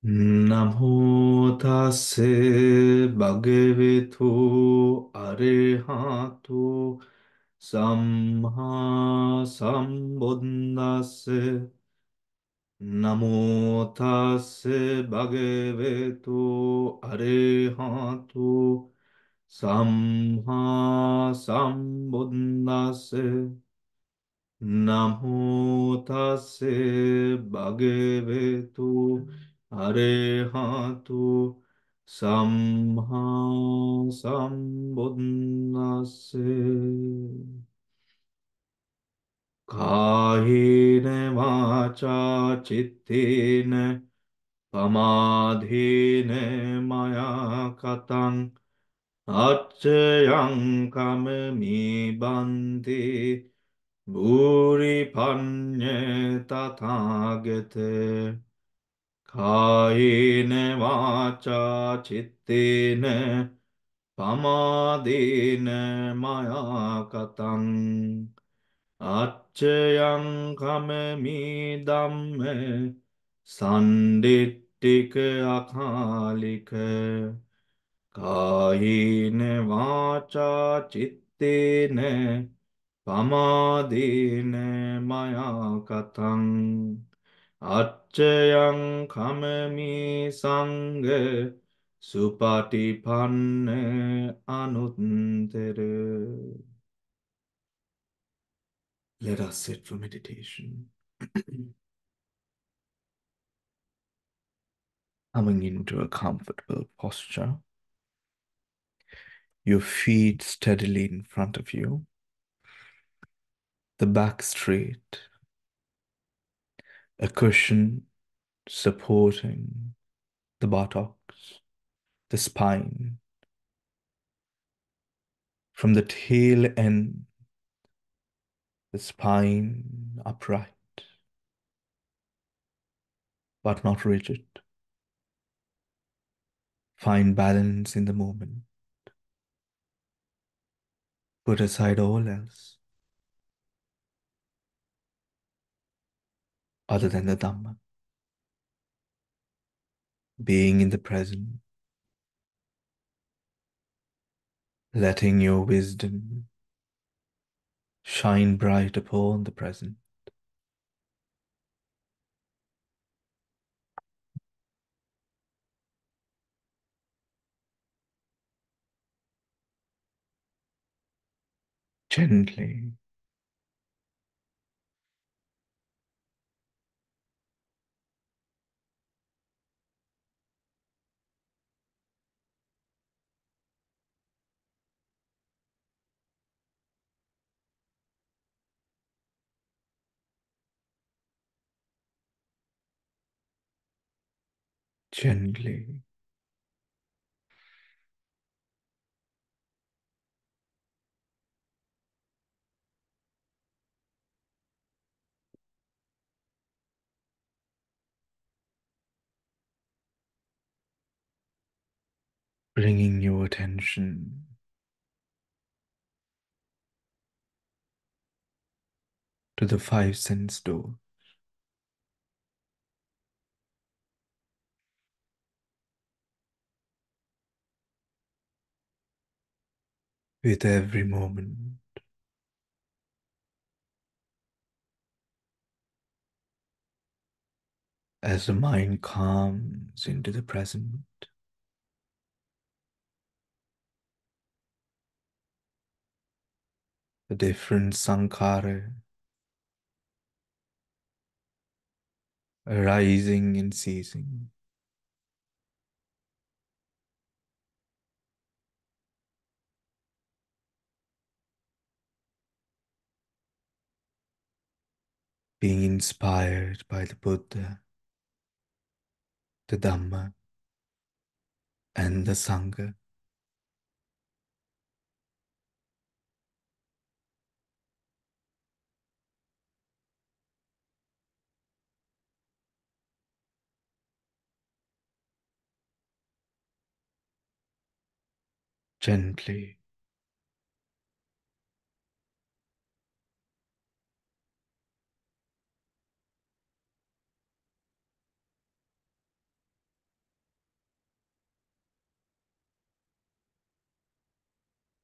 Namo tase bhagavato arahato samma sambuddhase. Namo tase bhagavato arahato samma sambuddhase. Namo tase bhagavato arahato samma sambuddhase. Kahine vacha chittene pamadhine maya katang acchayang kamami bante Bhuri panye tathagate kayene vacha chittene pamadine maya katang acchayang kamemi dhamme sandittika akalika kayene vacha chittene pamadine maya katang acchayang kamami sange supatipanne anuttere. Let us sit for meditation. Coming into a comfortable posture, your feet steadily in front of you, the back straight, a cushion supporting the buttocks, the spine, from the tail end, the spine upright, but not rigid. Find balance in the moment. Put aside all else other than the Dhamma. Being in the present, letting your wisdom shine bright upon the present. Gently, gently, bringing your attention to the five sense door. With every moment, as the mind calms into the present, the different sankhara arising and ceasing, being inspired by the Buddha, the Dhamma, and the Sangha. Gently,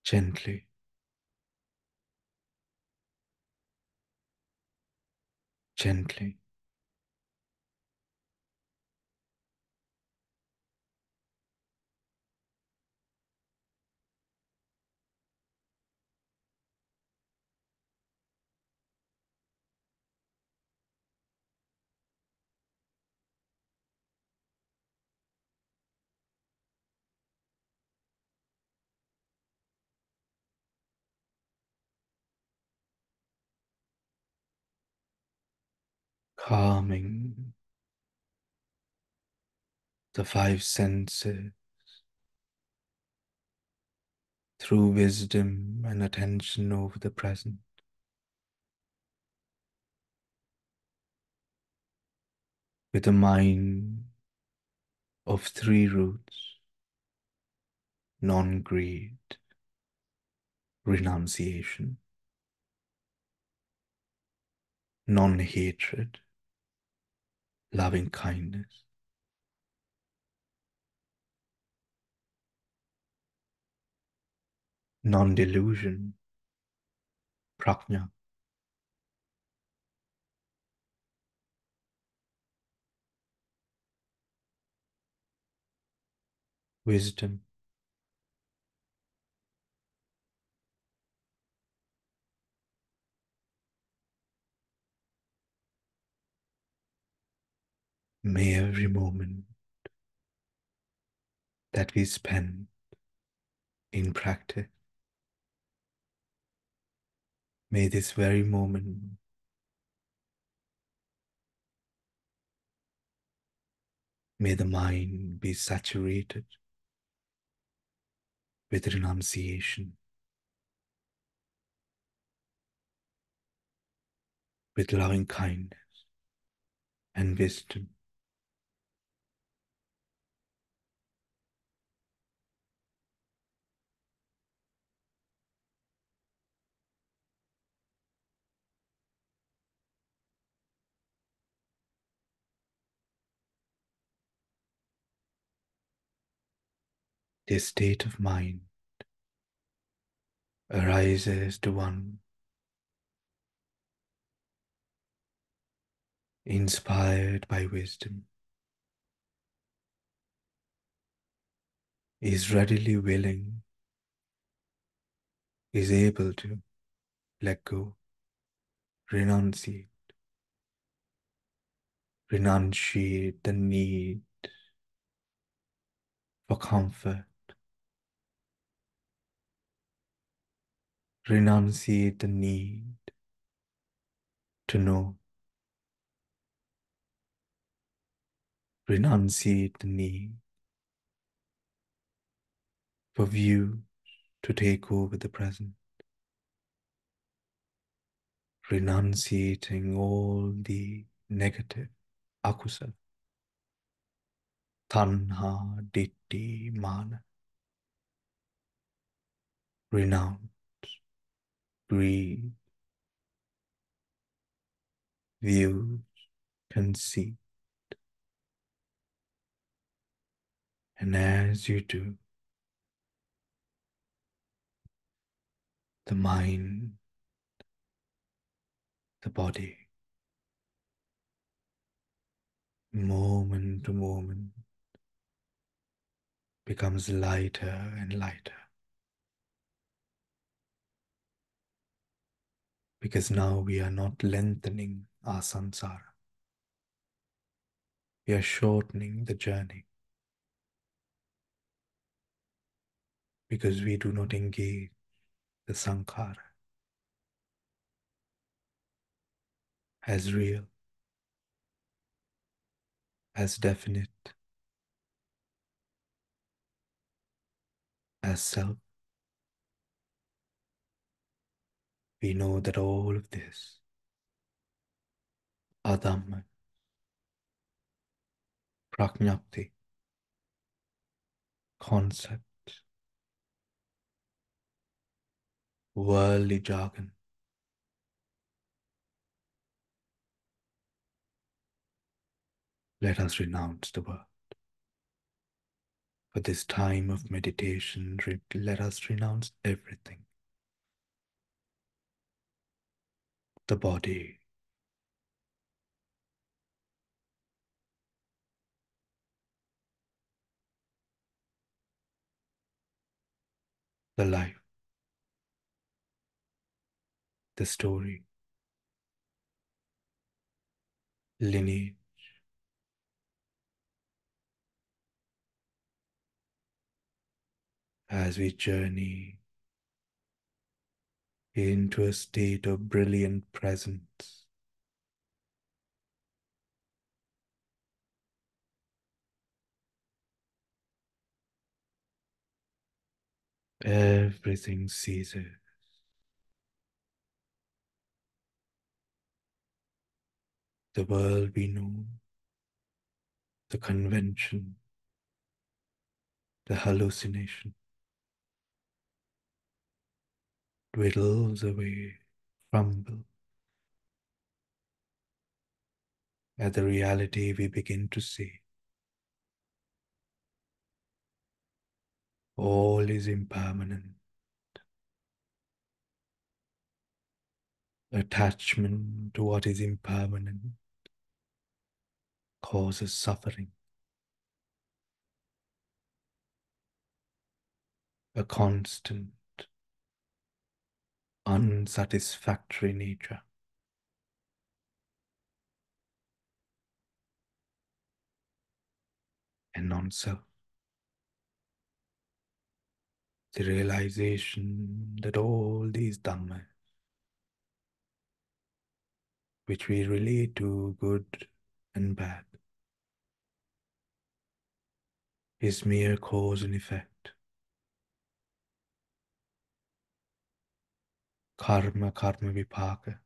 Gently, gently, calming the five senses through wisdom and attention over the present, with a mind of three roots: non-greed, renunciation, non-hatred, loving kindness, non-delusion, prajna, wisdom. May every moment that we spend in practice, may this very moment, may the mind be saturated with renunciation, with loving kindness and wisdom. This state of mind arises to one inspired by wisdom, is readily willing, is able to let go, renunciate, renunciate the need for comfort, renunciate the need to know, renunciate the need for view to take over the present, renunciating all the negative, akusala, tanha, ditti, mana, renounce, greed, views, conceit. And as you do, the mind, the body, moment to moment, becomes lighter and lighter. Because now we are not lengthening our samsara. We are shortening the journey. Because we do not engage the sankhara as real, as definite, as self. We know that all of this are dhamma, prajnapti, concept, worldly jargon. Let us renounce the world. For this time of meditation, let us renounce everything: the body, the life, the story, lineage, as we journey into a state of brilliant presence. Everything ceases. The world we know, the convention, the hallucination dwindles away, crumble at the reality we begin to see. All is impermanent. Attachment to what is impermanent causes suffering. A constant, unsatisfactory nature. And non-self. The realization that all these dhammas, which we relate to good and bad, is mere cause and effect. Karma, karma vipaka.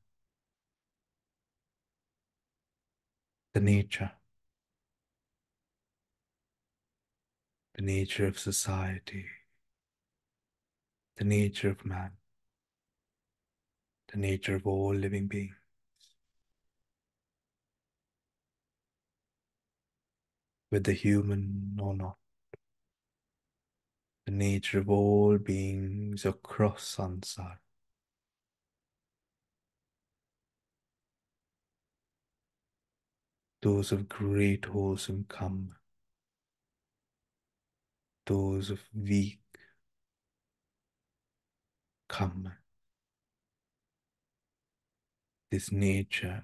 The nature of society, the nature of man, the nature of all living beings. Whether human or not, the nature of all beings across samsara. Those of great wholesome karma, those of weak karma. This nature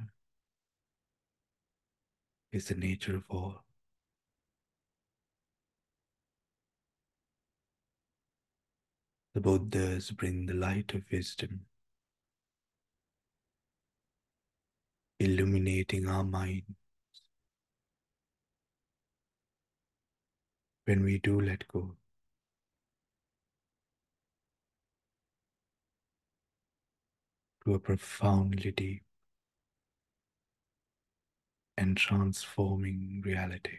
is the nature of all. The Buddhas bring the light of wisdom, illuminating our mind. When we do let go, to a profoundly deep and transforming reality.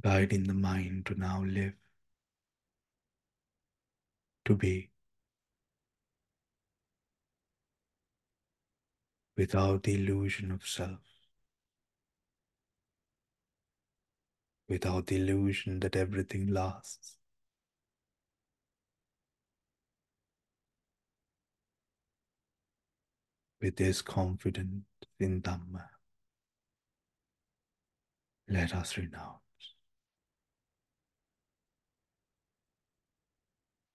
Guiding the mind to now live, to be, without the illusion of self, without the illusion that everything lasts. With this confidence in Dhamma, let us renounce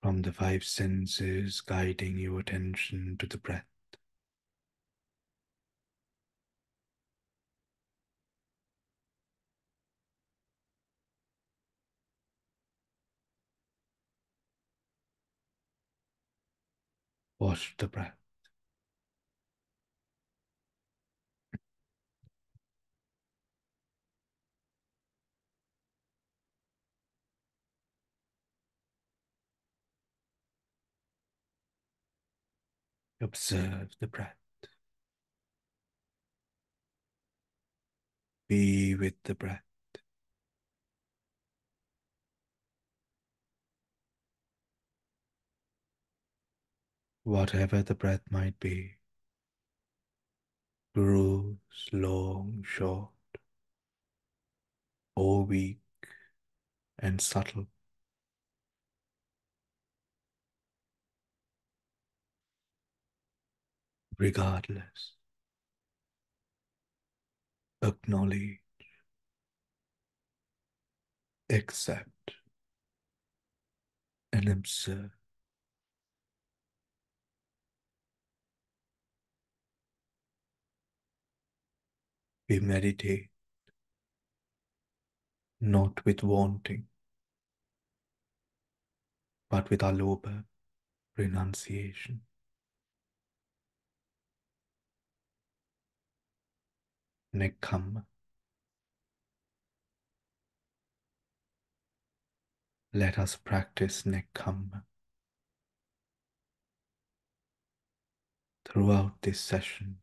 from the five senses, guiding your attention to the breath. Watch the breath. Observe the breath. Be with the breath. Whatever the breath might be, grows long, short, or weak and subtle. Regardless, acknowledge, accept, and observe. We meditate not with wanting, but with aloba, renunciation. Nekkhamma. Let us practice nekkhamma throughout this session.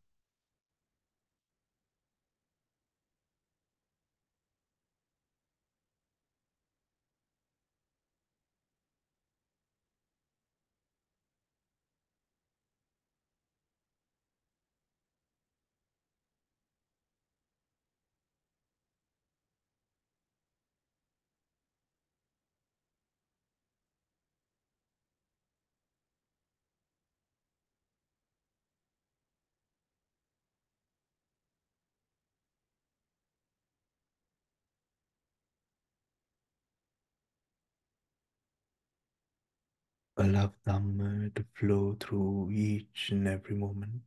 Allow Dhamma to flow through each and every moment.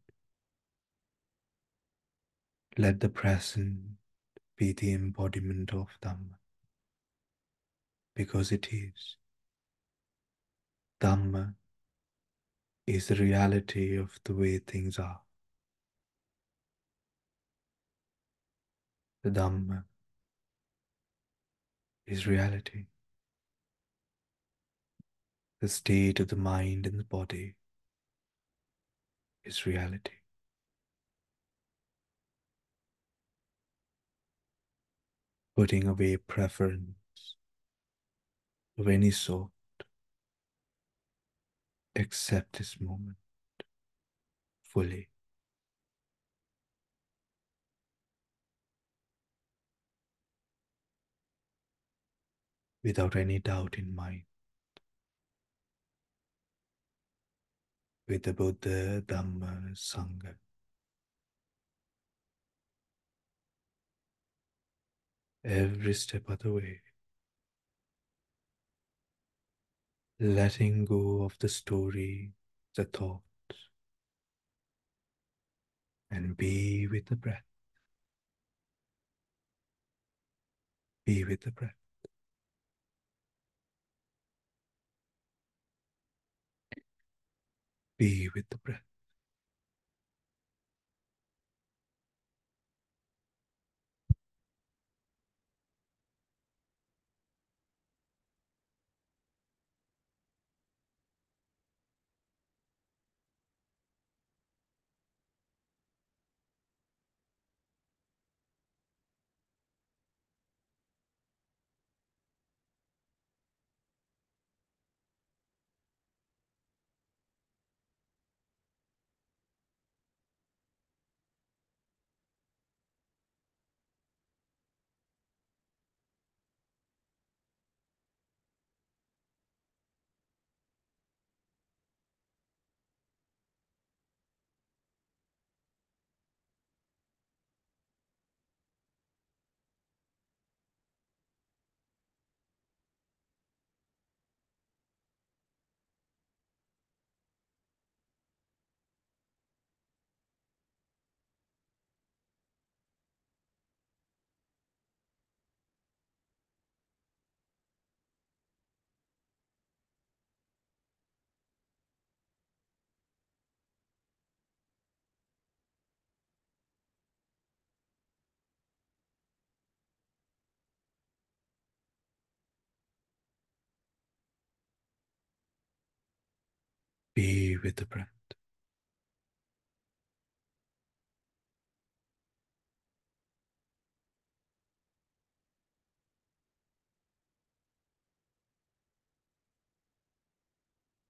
Let the present be the embodiment of Dhamma, because it is. Dhamma is the reality of the way things are. The Dhamma is reality. The state of the mind and the body is reality. Putting away preference of any sort, accept this moment fully, without any doubt in mind, with the Buddha, Dhamma, Sangha. Every step of the way, letting go of the story, the thoughts, and be with the breath. Be with the breath. Be with the breath. Be with the breath.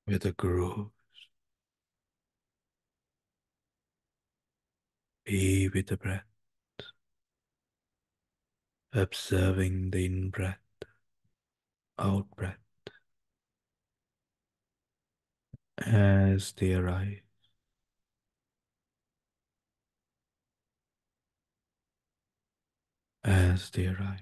With the grows, Be with the breath, observing the in breath, out breath as they arise, as they arise.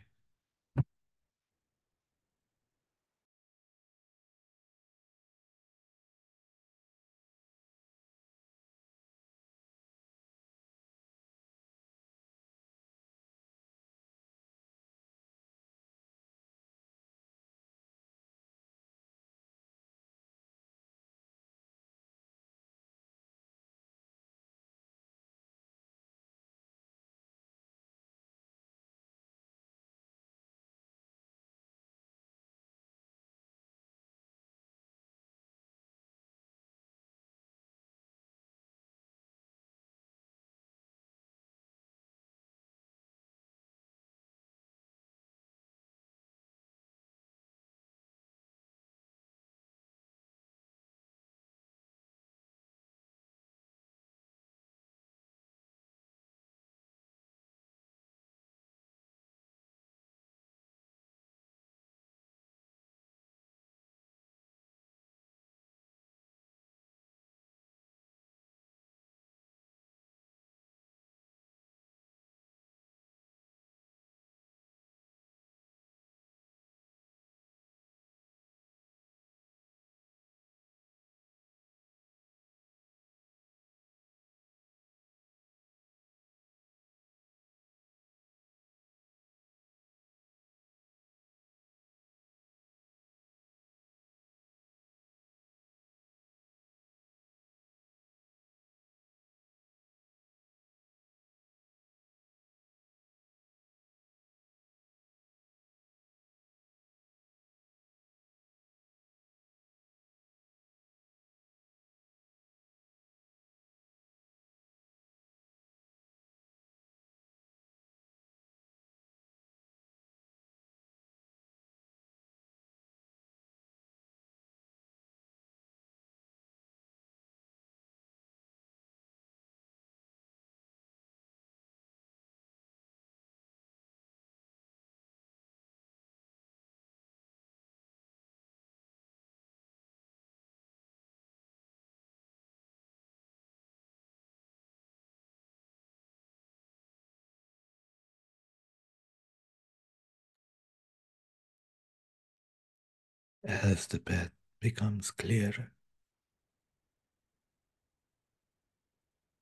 As the path becomes clearer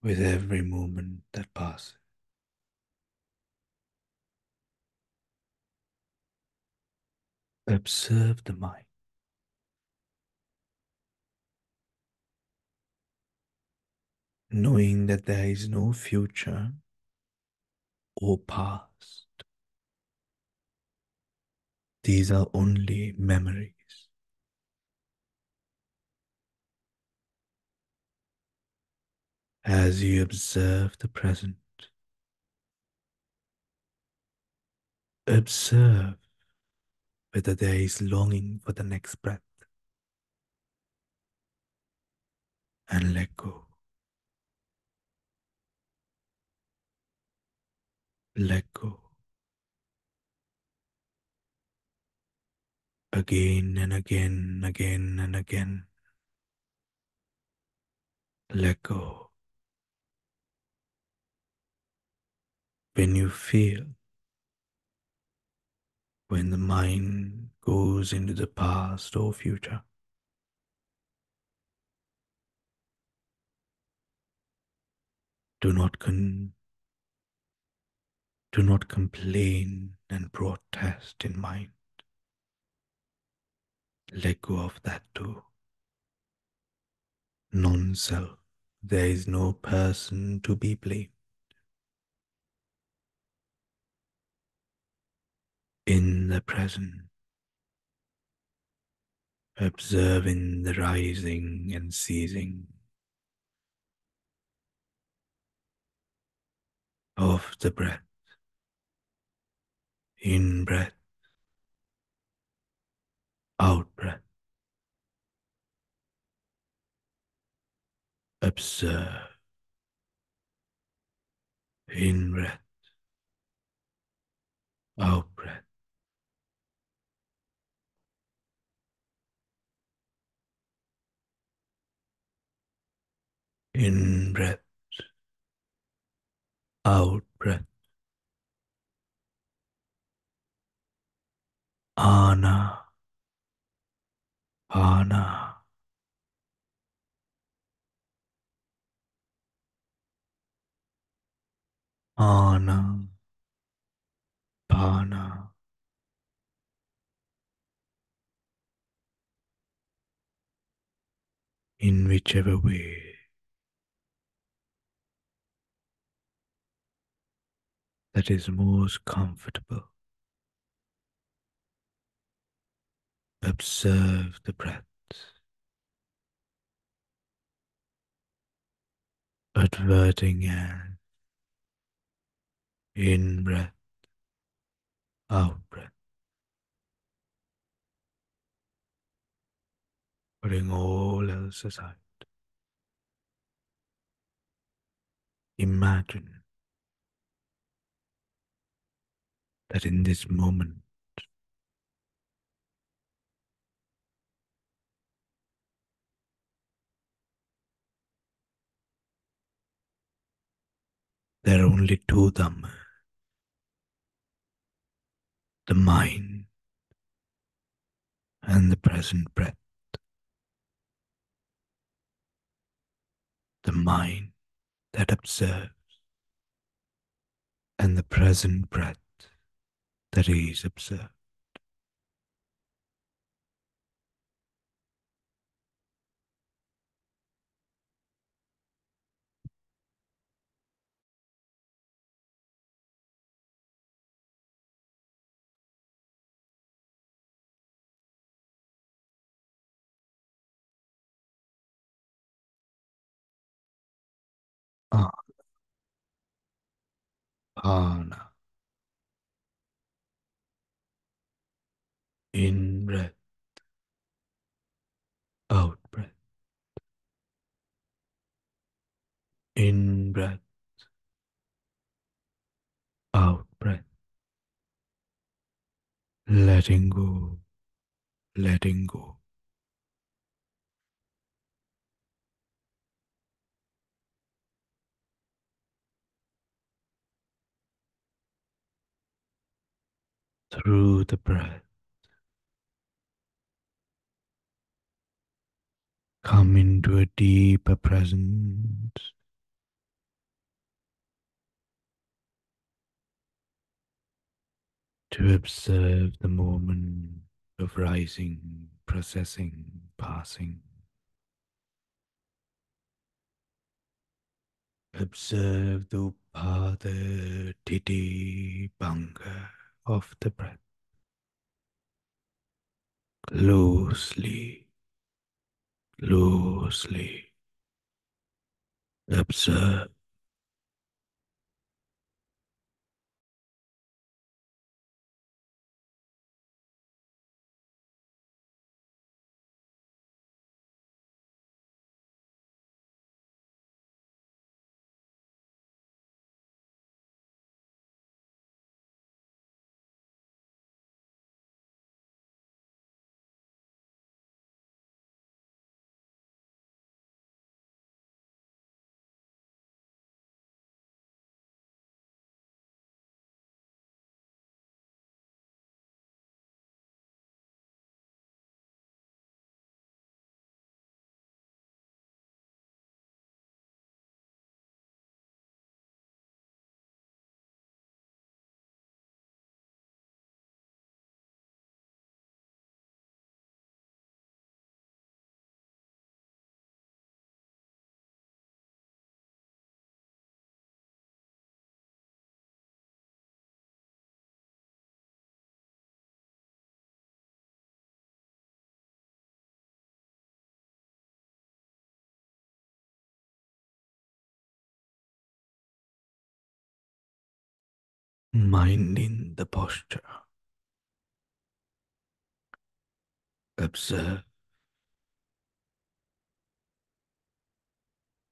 with every moment that passes, observe the mind, knowing that there is no future or past. These are only memories. As you observe the present, observe whether there is longing for the next breath and let go. Let go again and again, again and again. Let go. When you feel, when the mind goes into the past or future, do not do not complain and protest in mind. Let go of that too. Non-self. There is no person to be blamed. In the present, observing the rising and ceasing of the breath, in breath, out breath. Observe In breath, out breath. In breath, out breath. Ana, ana, ana, pana. In whichever way that is most comfortable, observe the breath, adverting an in breath, out breath, putting all else aside. Imagine that in this moment, there are only two Dhamma, the mind and the present breath. The mind that observes and the present breath that is observed. Anapana, in breath, out breath, in breath, out breath, letting go, letting go. Through the breath, come into a deeper presence, to observe the moment of rising, processing, passing. Observe the upada titi bhanga of the breath loosely, loosely. Observe. Minding the posture. Observe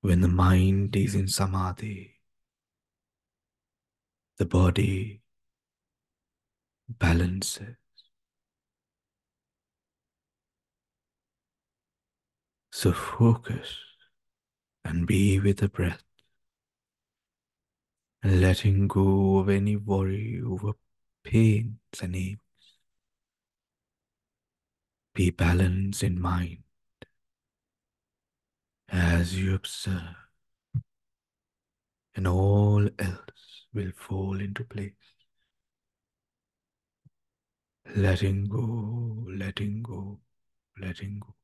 when the mind is in samadhi, The body balances. So focus and be with the breath, and letting go of any worry over pains and aches. Be balanced in mind as you observe, and all else will fall into place. Letting go, letting go, letting go.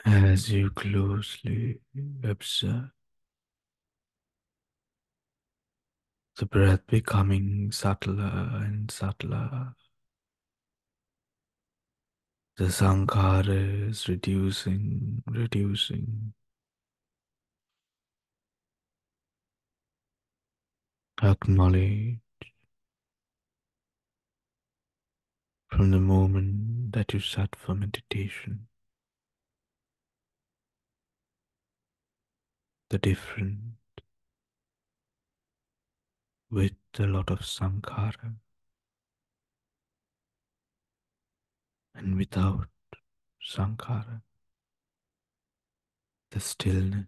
As you closely observe the breath becoming subtler and subtler, the sankhara is reducing, reducing. Acknowledge from the moment that you sat for meditation the difference with a lot of sankhara and without sankhara, the stillness,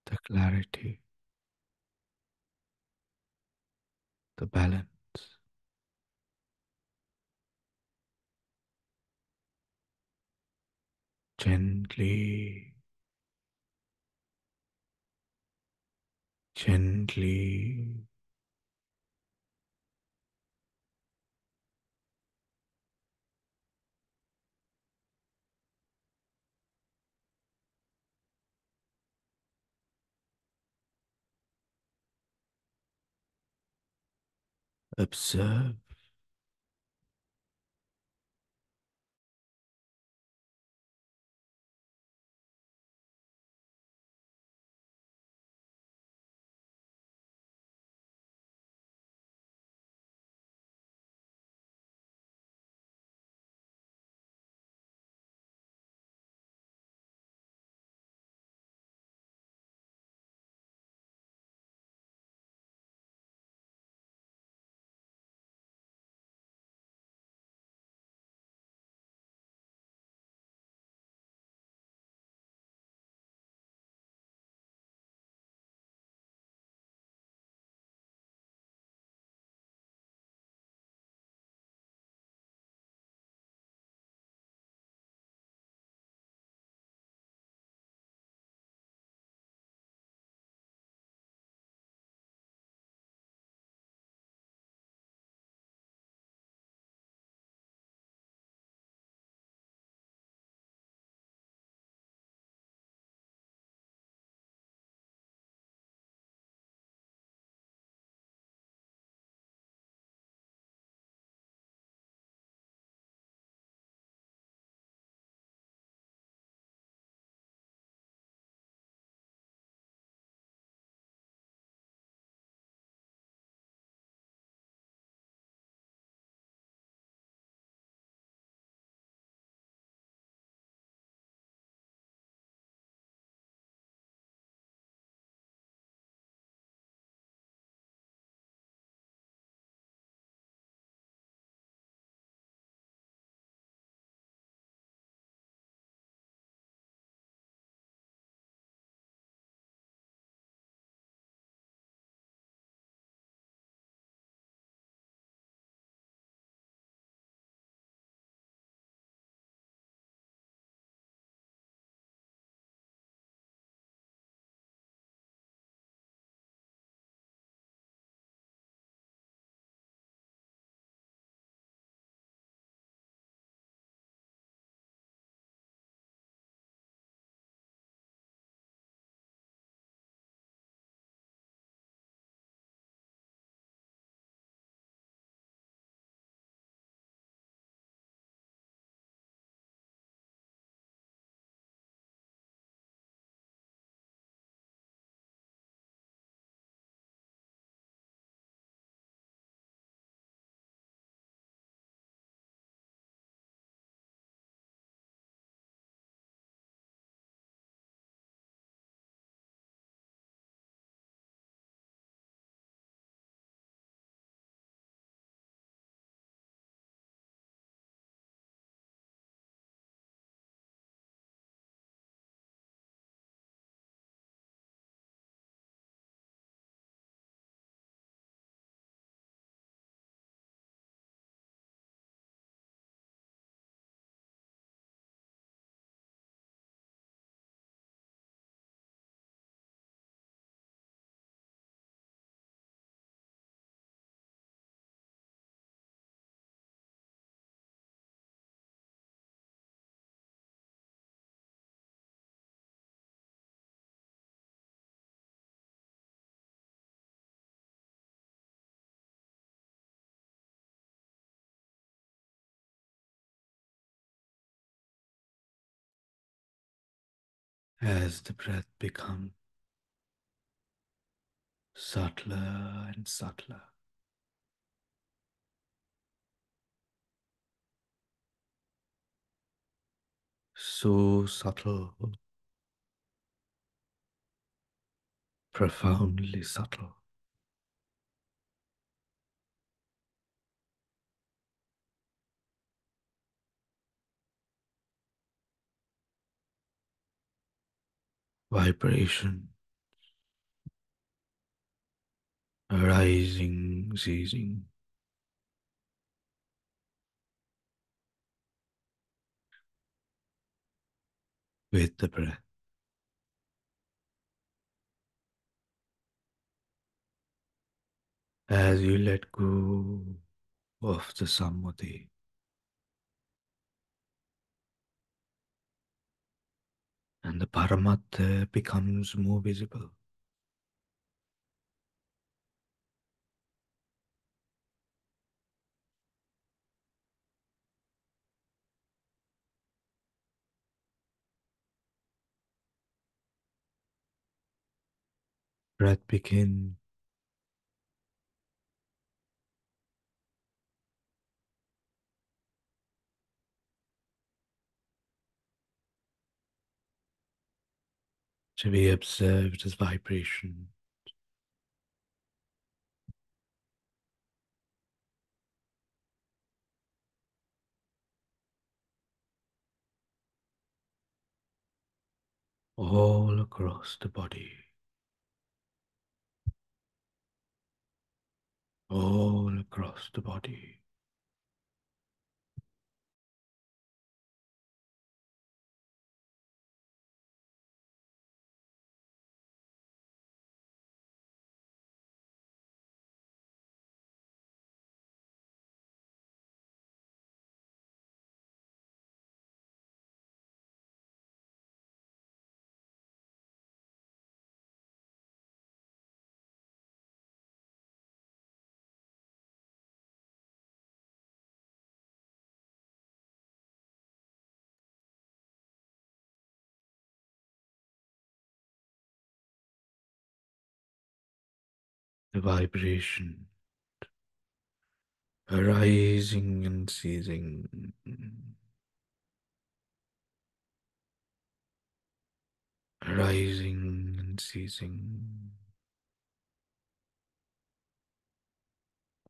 the clarity, the balance. Gently, gently observe as the breath becomes subtler and subtler. So subtle, profoundly subtle. Vibration arising, ceasing with the breath. As you let go of the samadhi, and the Paramattha becomes more visible. Breath begins to be observed as vibration, all across the body, all across the body. The vibration arising and ceasing, arising and ceasing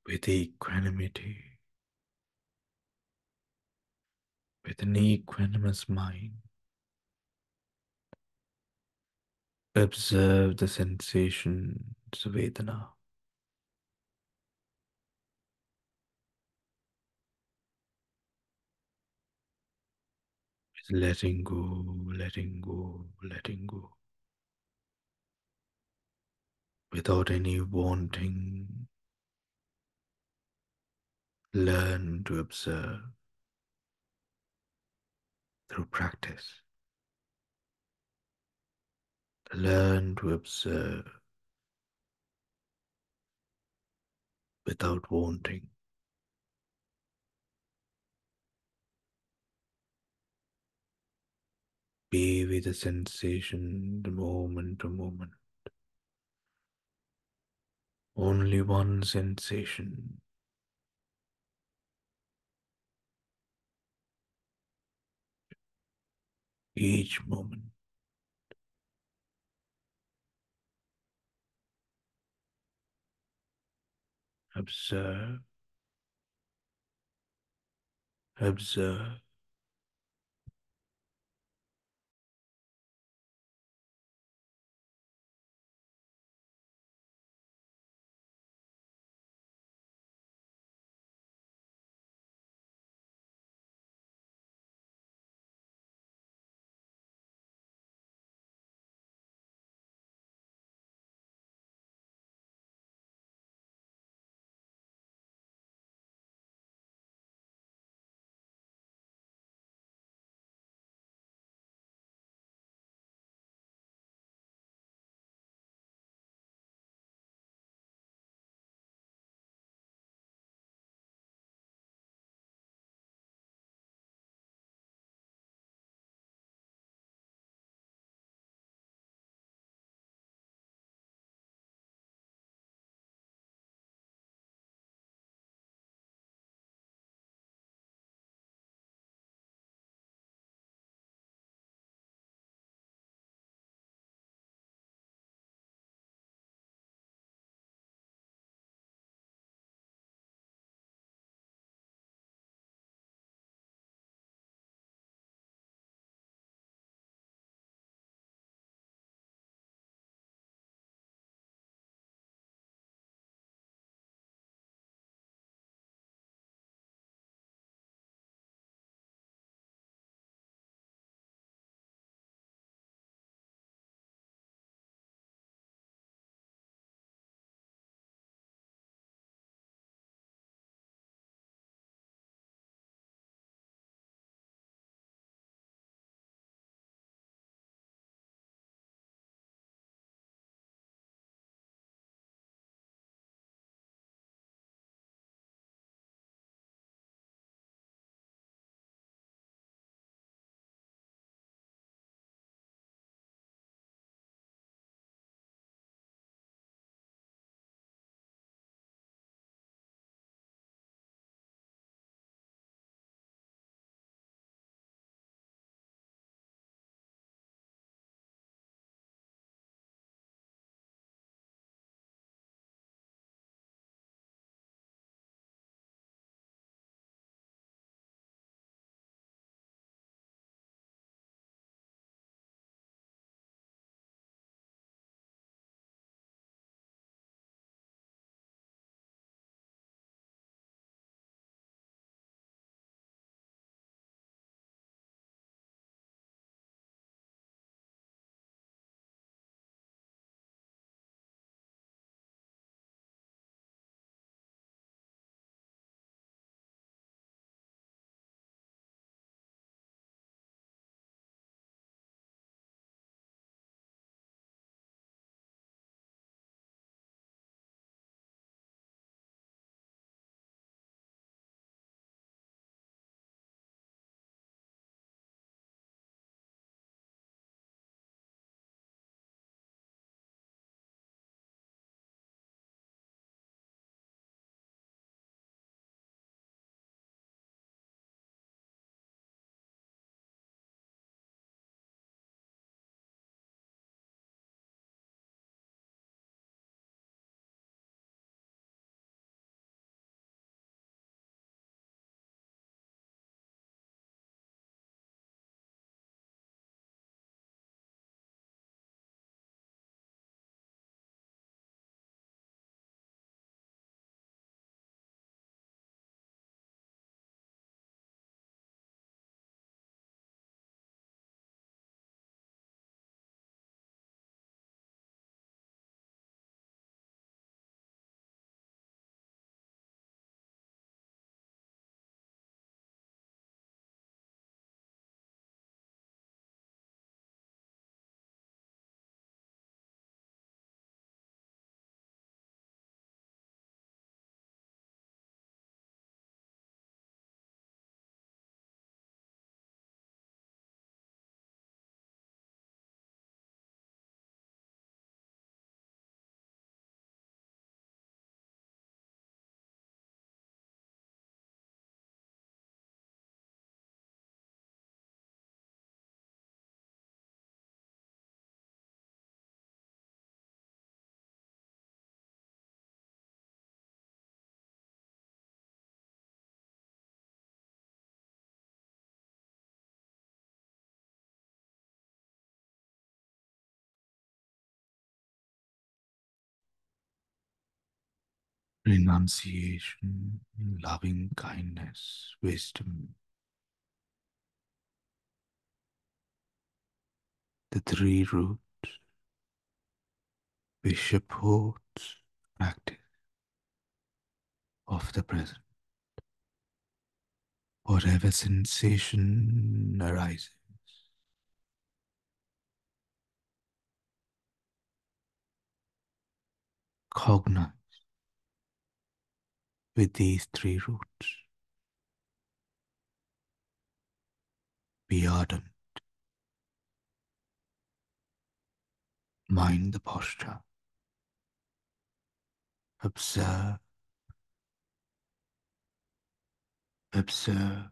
with equanimity, with an equanimous mind. Observe the sensations of Vedana, with letting go, letting go, letting go, without any wanting. Learn to observe through practice. Learn to observe without wanting. Be with the sensation the moment to moment. Only one sensation, each moment. Observe, observe. renunciation, loving kindness, wisdom, the three roots which supports practice of the present. Whatever sensation arises, cognize with these three roots. Be ardent, mind the posture, observe, observe,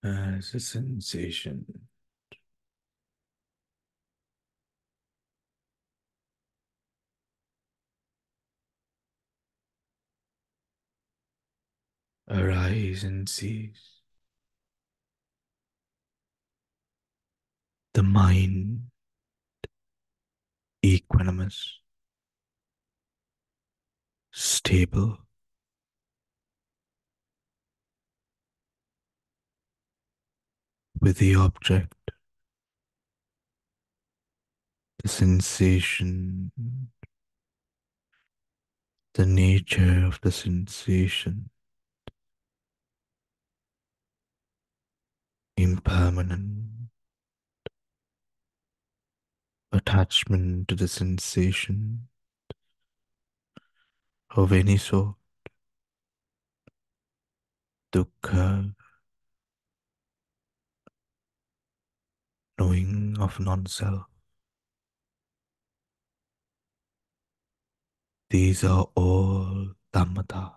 as a sensation arise and cease. The mind equanimous, stable, with the object, the sensation, the nature of the sensation, impermanent, attachment to the sensation of any sort, dukkha, knowing of non-self. These are all dhammata,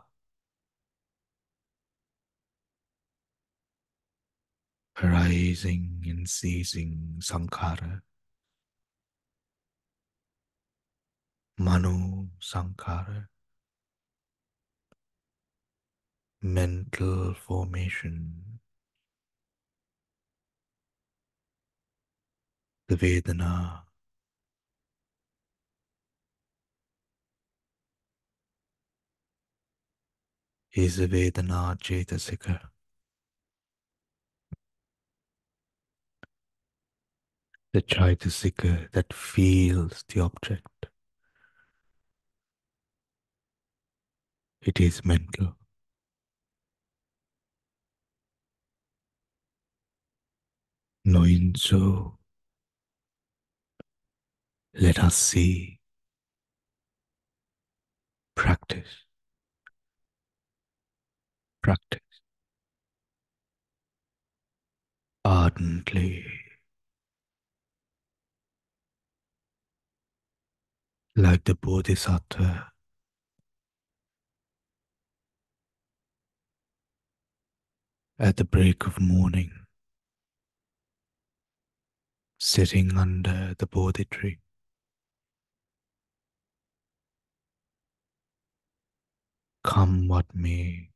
arising and ceasing sankhara, mano sankhara, mental formation, the Vedana is a Vedana Chetasika, the Chaitasika that feels the object. It is mental. Knowing so, let us see, practice, practice ardently, like the Bodhisattva at the break of morning, sitting under the Bodhi tree. Come what may,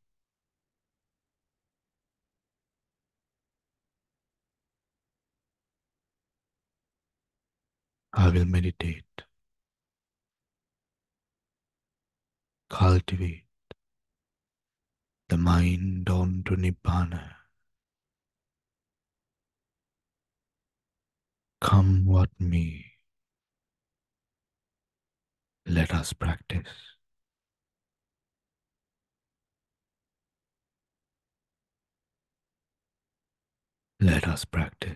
I will meditate, cultivate the mind onto Nibbana. Come what may, let us practice. Let us practice.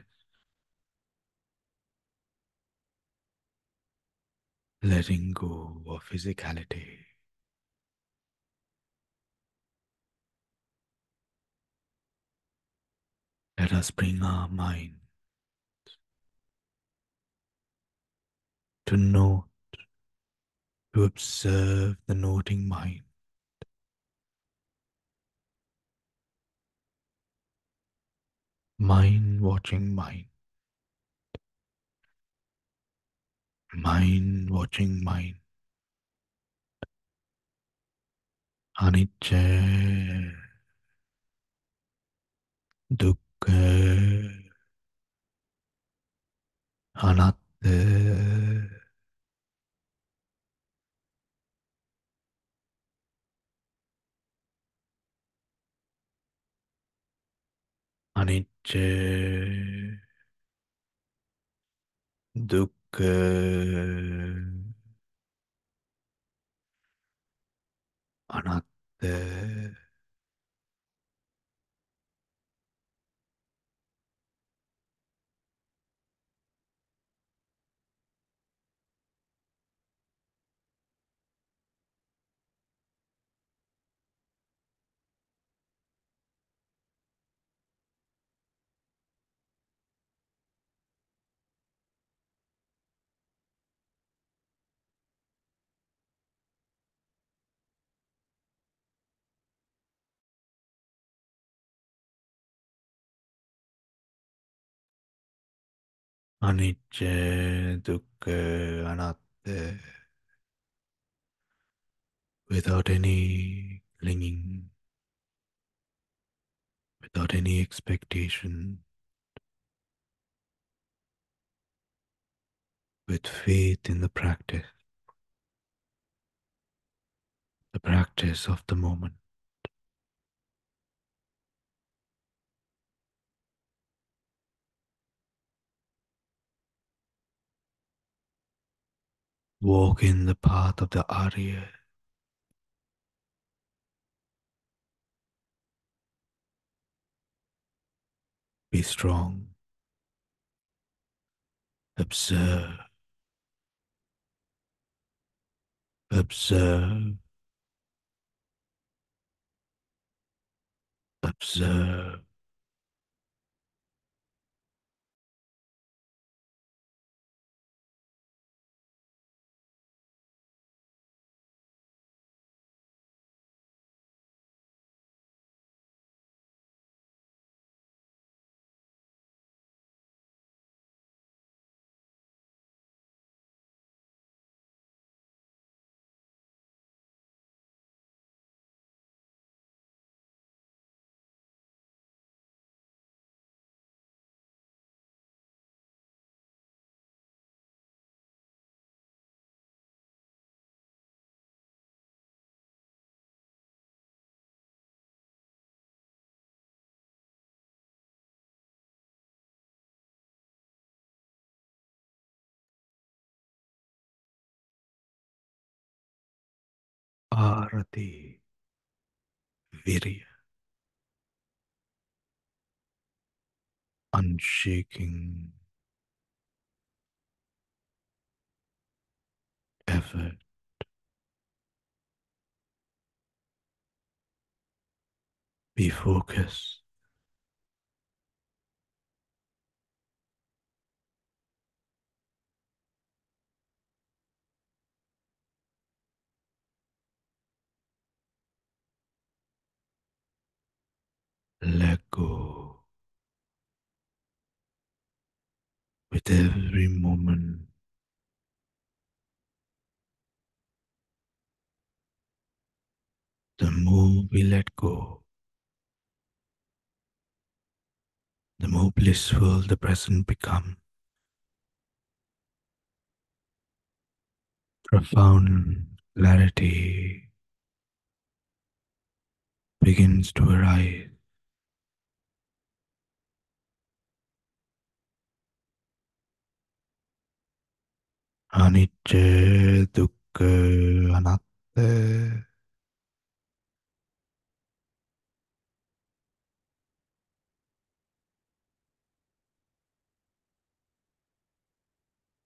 Letting go of physicality. Let us bring our mind to note, to observe the noting mind, mind watching mind, mind watching mind. Anicca, dukkha, anatta, anicca, dukkha, anatta. Anicca, dukkha, anatta, without any clinging, without any expectation, with faith in the practice of the moment. Walk in the path of the Arya. Be strong. Observe, observe, observe. Arati, virya, unshaking effort. Be focused. Let go with every moment. The more we let go, the more blissful the present becomes. Profound clarity begins to arise. Anicca, dukkha, anatta.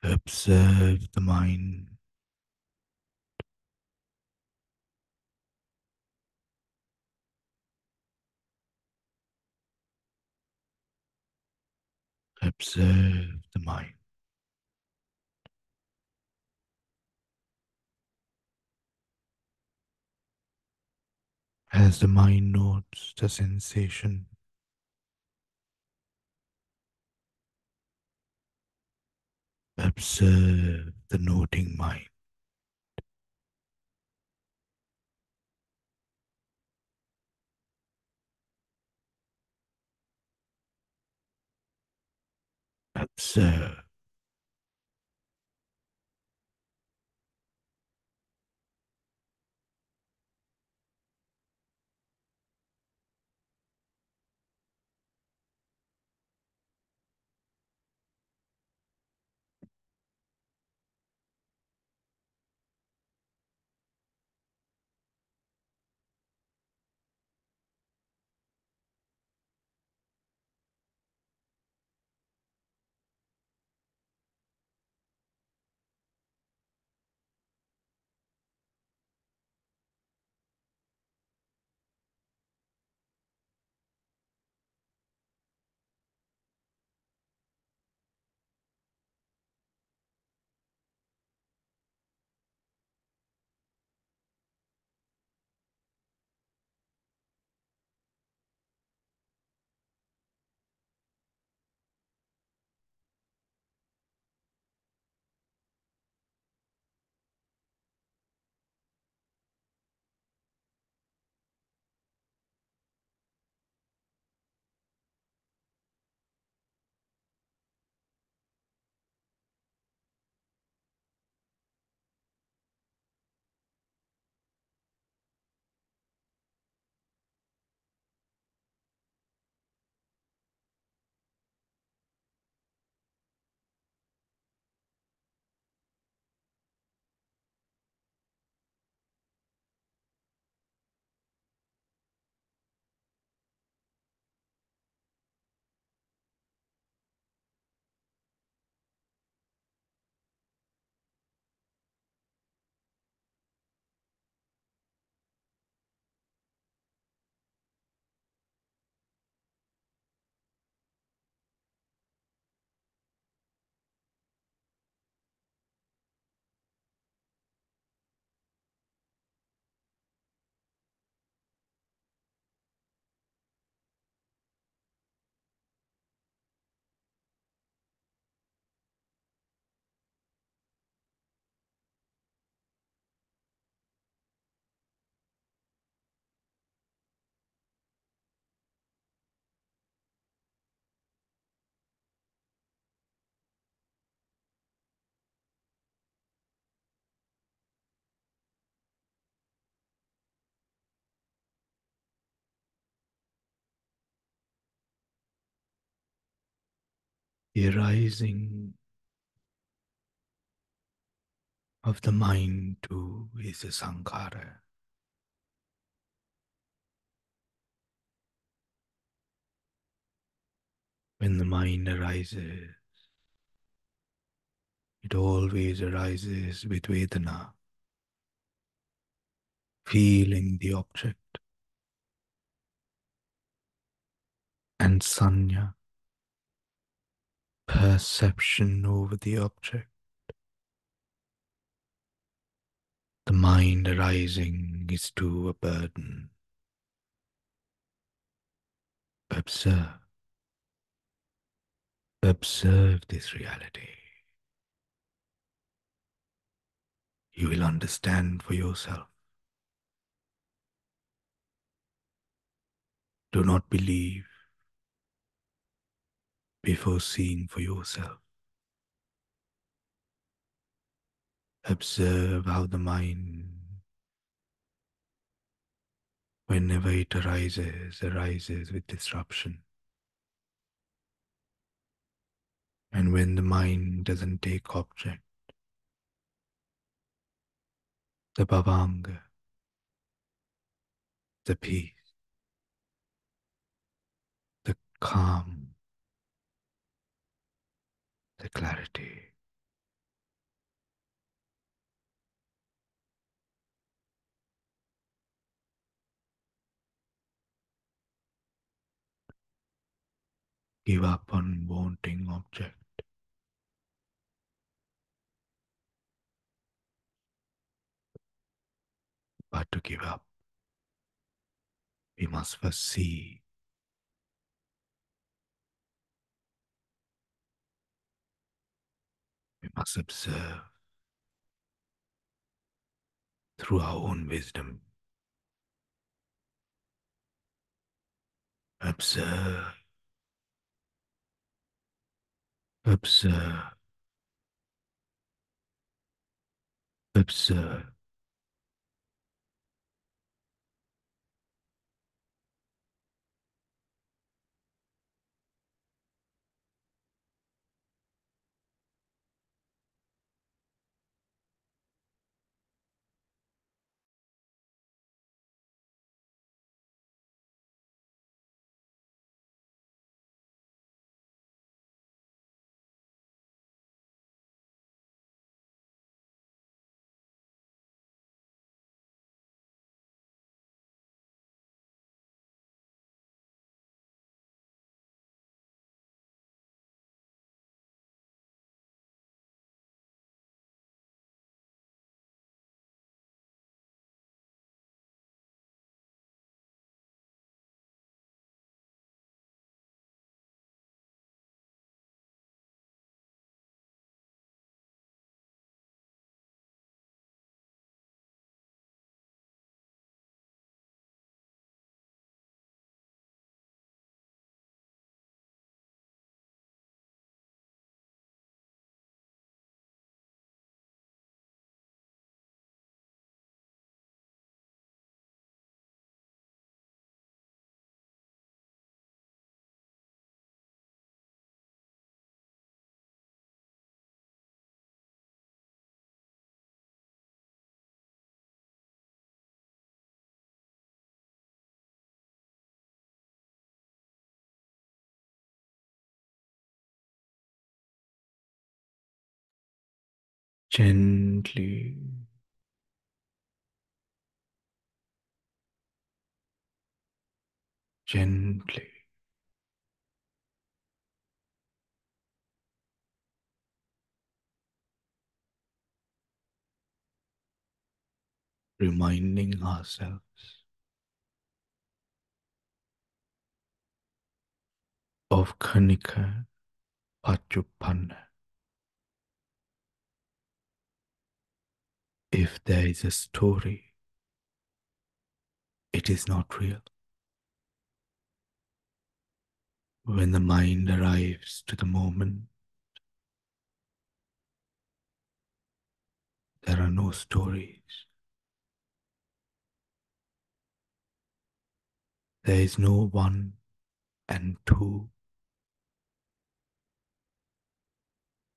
Observe the mind. Observe the mind. As the mind notes the sensation, observe the noting mind. Observe. The arising of the mind too is a sankhara. When the mind arises, it always arises with Vedana, feeling the object, and Sanya, perception over the object. The mind arising is too a burden. Observe, observe this reality. You will understand for yourself. Do not believe before seeing for yourself. Observe how the mind, whenever it arises with disruption. And when the mind doesn't take object, the bhavanga, the peace, the calm, the clarity, give up on wanting object, but to give up, we must first see, we must observe through our own wisdom. Observe, observe, observe. Gently, gently, reminding ourselves of Khanika Pachupanna. If there is a story, it is not real. When the mind arrives to the moment, there are no stories. There is no one and two.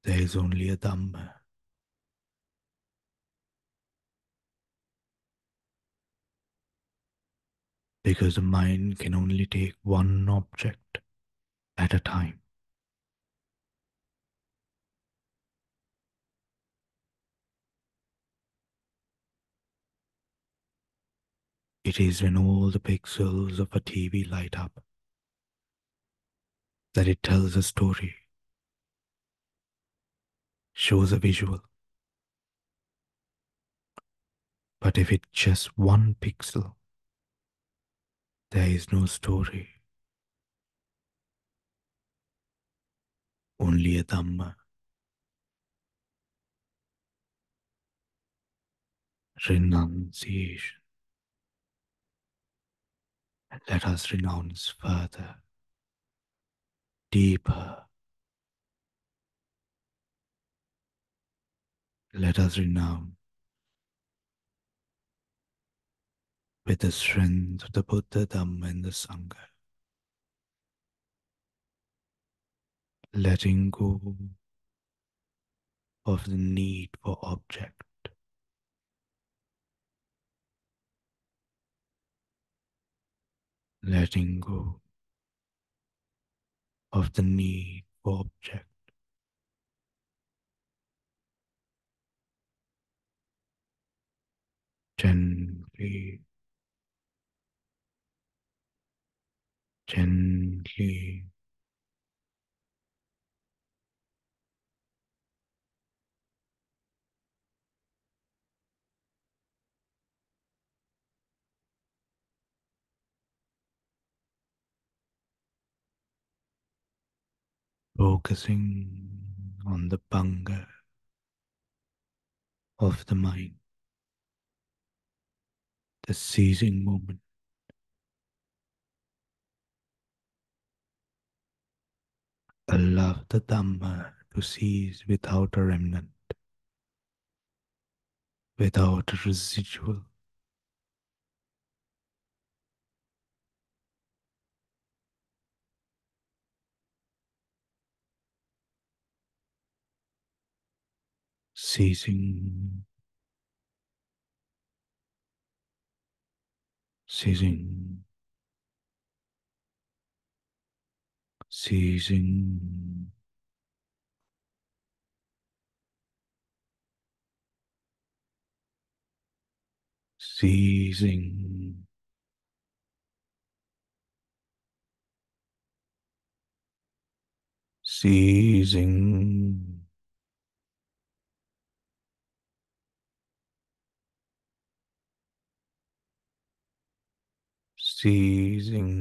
There is only a Dhamma, because the mind can only take one object at a time. It is when all the pixels of a TV light up that it tells a story, shows a visual. But if it's just one pixel, there is no story, only a Dhamma, renunciation. Let us renounce further, deeper. Let us renounce with the strength of the Buddha, Dhamma, and the Sangha, letting go of the need for object, letting go of the need for object, gently, gently, focusing on the bhanga of the mind, the ceasing moment. Allow the Dhamma to cease without a remnant, without a residual, ceasing, ceasing, ceasing, ceasing, ceasing, ceasing.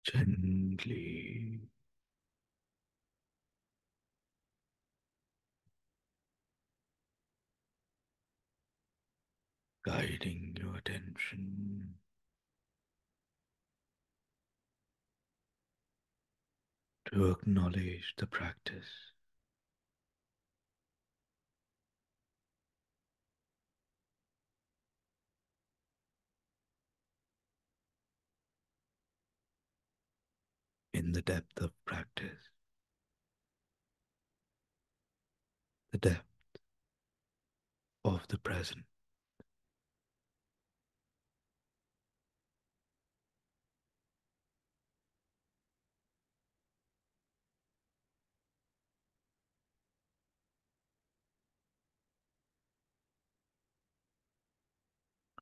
Gently guiding your attention to acknowledge the practice in the depth of practice, the depth of the present,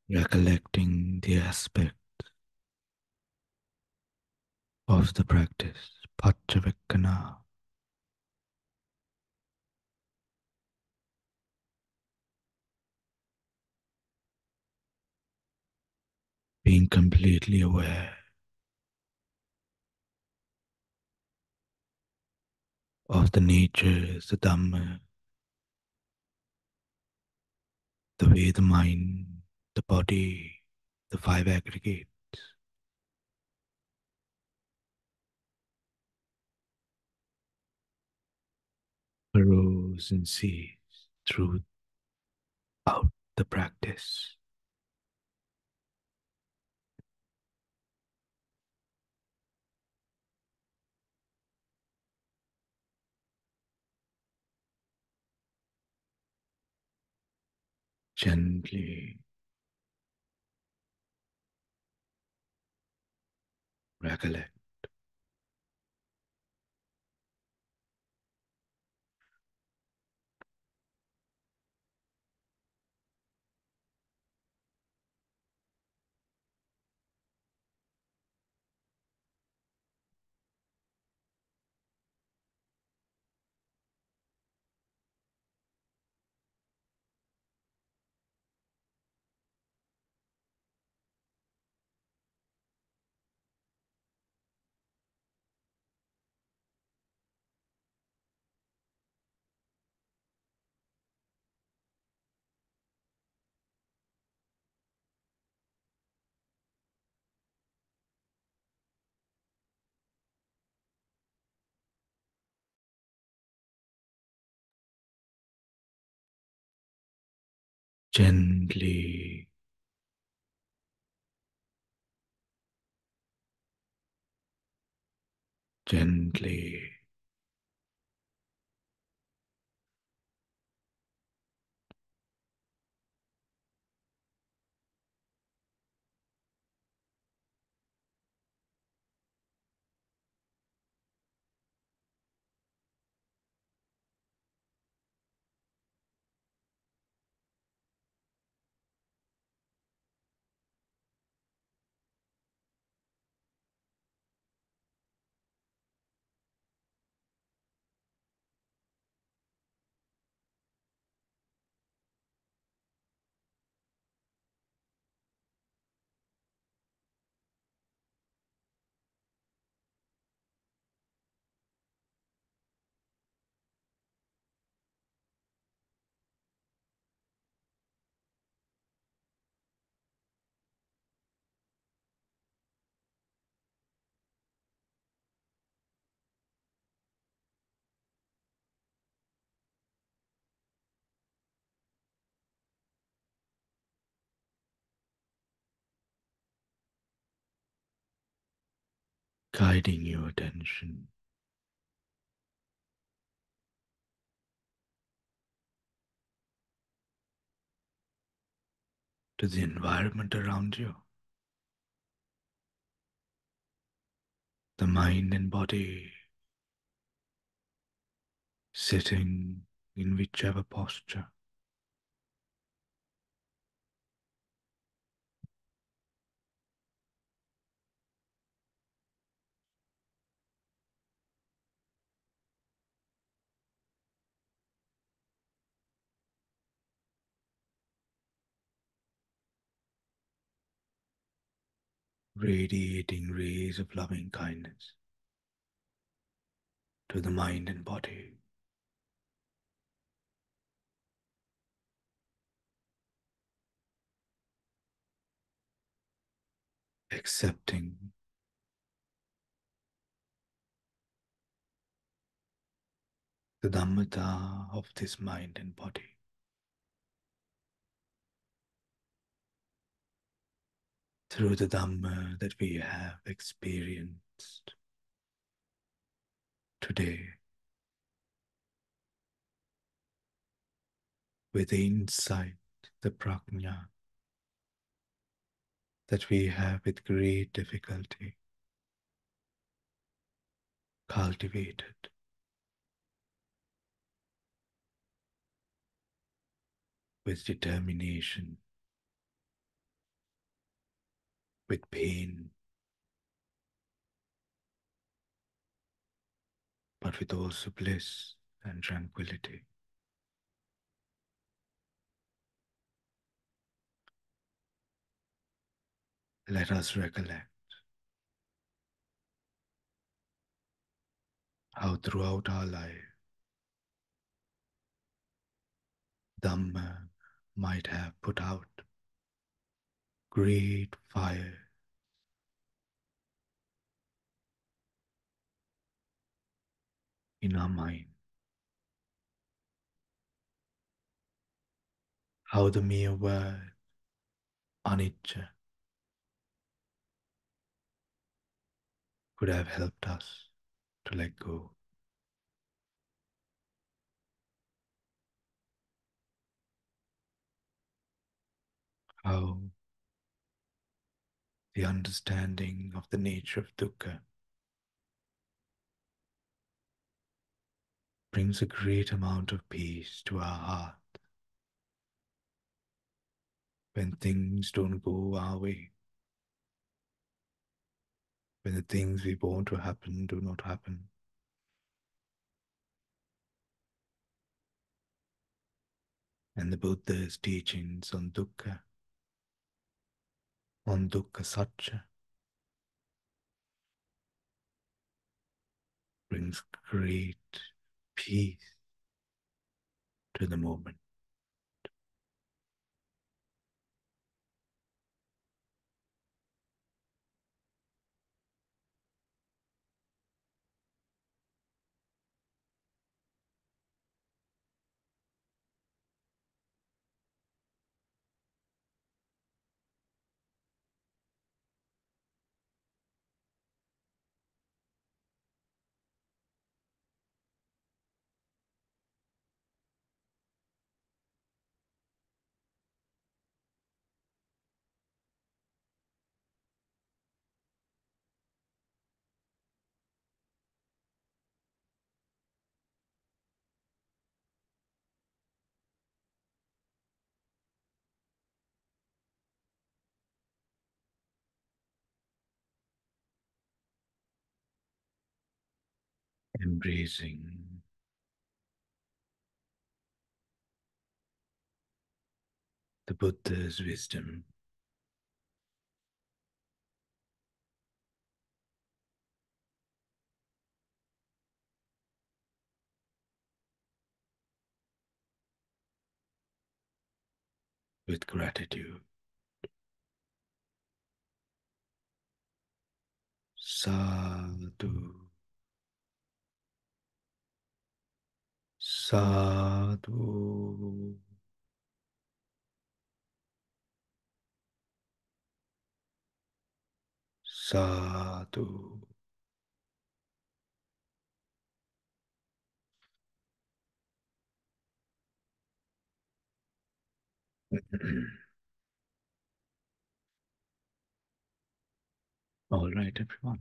recollecting the aspect of the practice, Pachavikana, being completely aware of the natures, the Dhamma, the way the mind, the body, the five aggregates arose and ceased throughout the practice. Gently recollect, gently, gently guiding your attention to the environment around you, the mind and body sitting in whichever posture. radiating rays of loving kindness to the mind and body, accepting the Dhammata of this mind and body. Through the Dhamma that we have experienced today, with the insight, the prajna that we have with great difficulty cultivated, with determination, with pain, but with also bliss and tranquility. Let us recollect how throughout our life, Dhamma might have put out great fire in our mind, how the mere word anicca could have helped us to let go, how the understanding of the nature of dukkha brings a great amount of peace to our heart when things don't go our way, when the things we want to happen do not happen. And the Buddha's teachings on dukkha satcha, brings great peace to the moment. Embracing the Buddha's wisdom with gratitude. Sadhu, sadhu, sadhu. All right, everyone.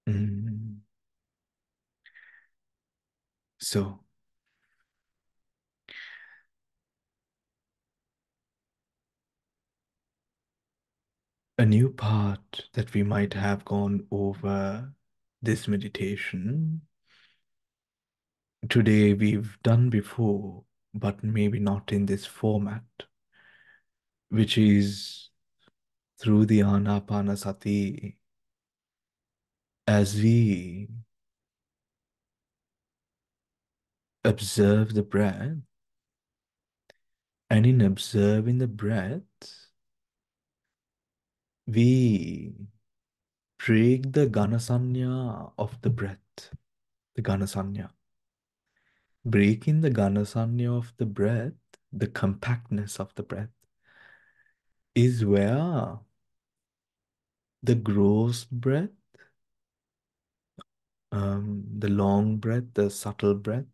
Mm. So, a new part that we might have gone over this meditation today we've done before, but maybe not in this format, which is through the Anapana Sati, as we observe the breath, and in observing the breath, we break the Ganasanya of the breath, the Ganasanya. Breaking the Ganasanya of the breath, the compactness of the breath, is where the gross breath, the long breath, the subtle breath,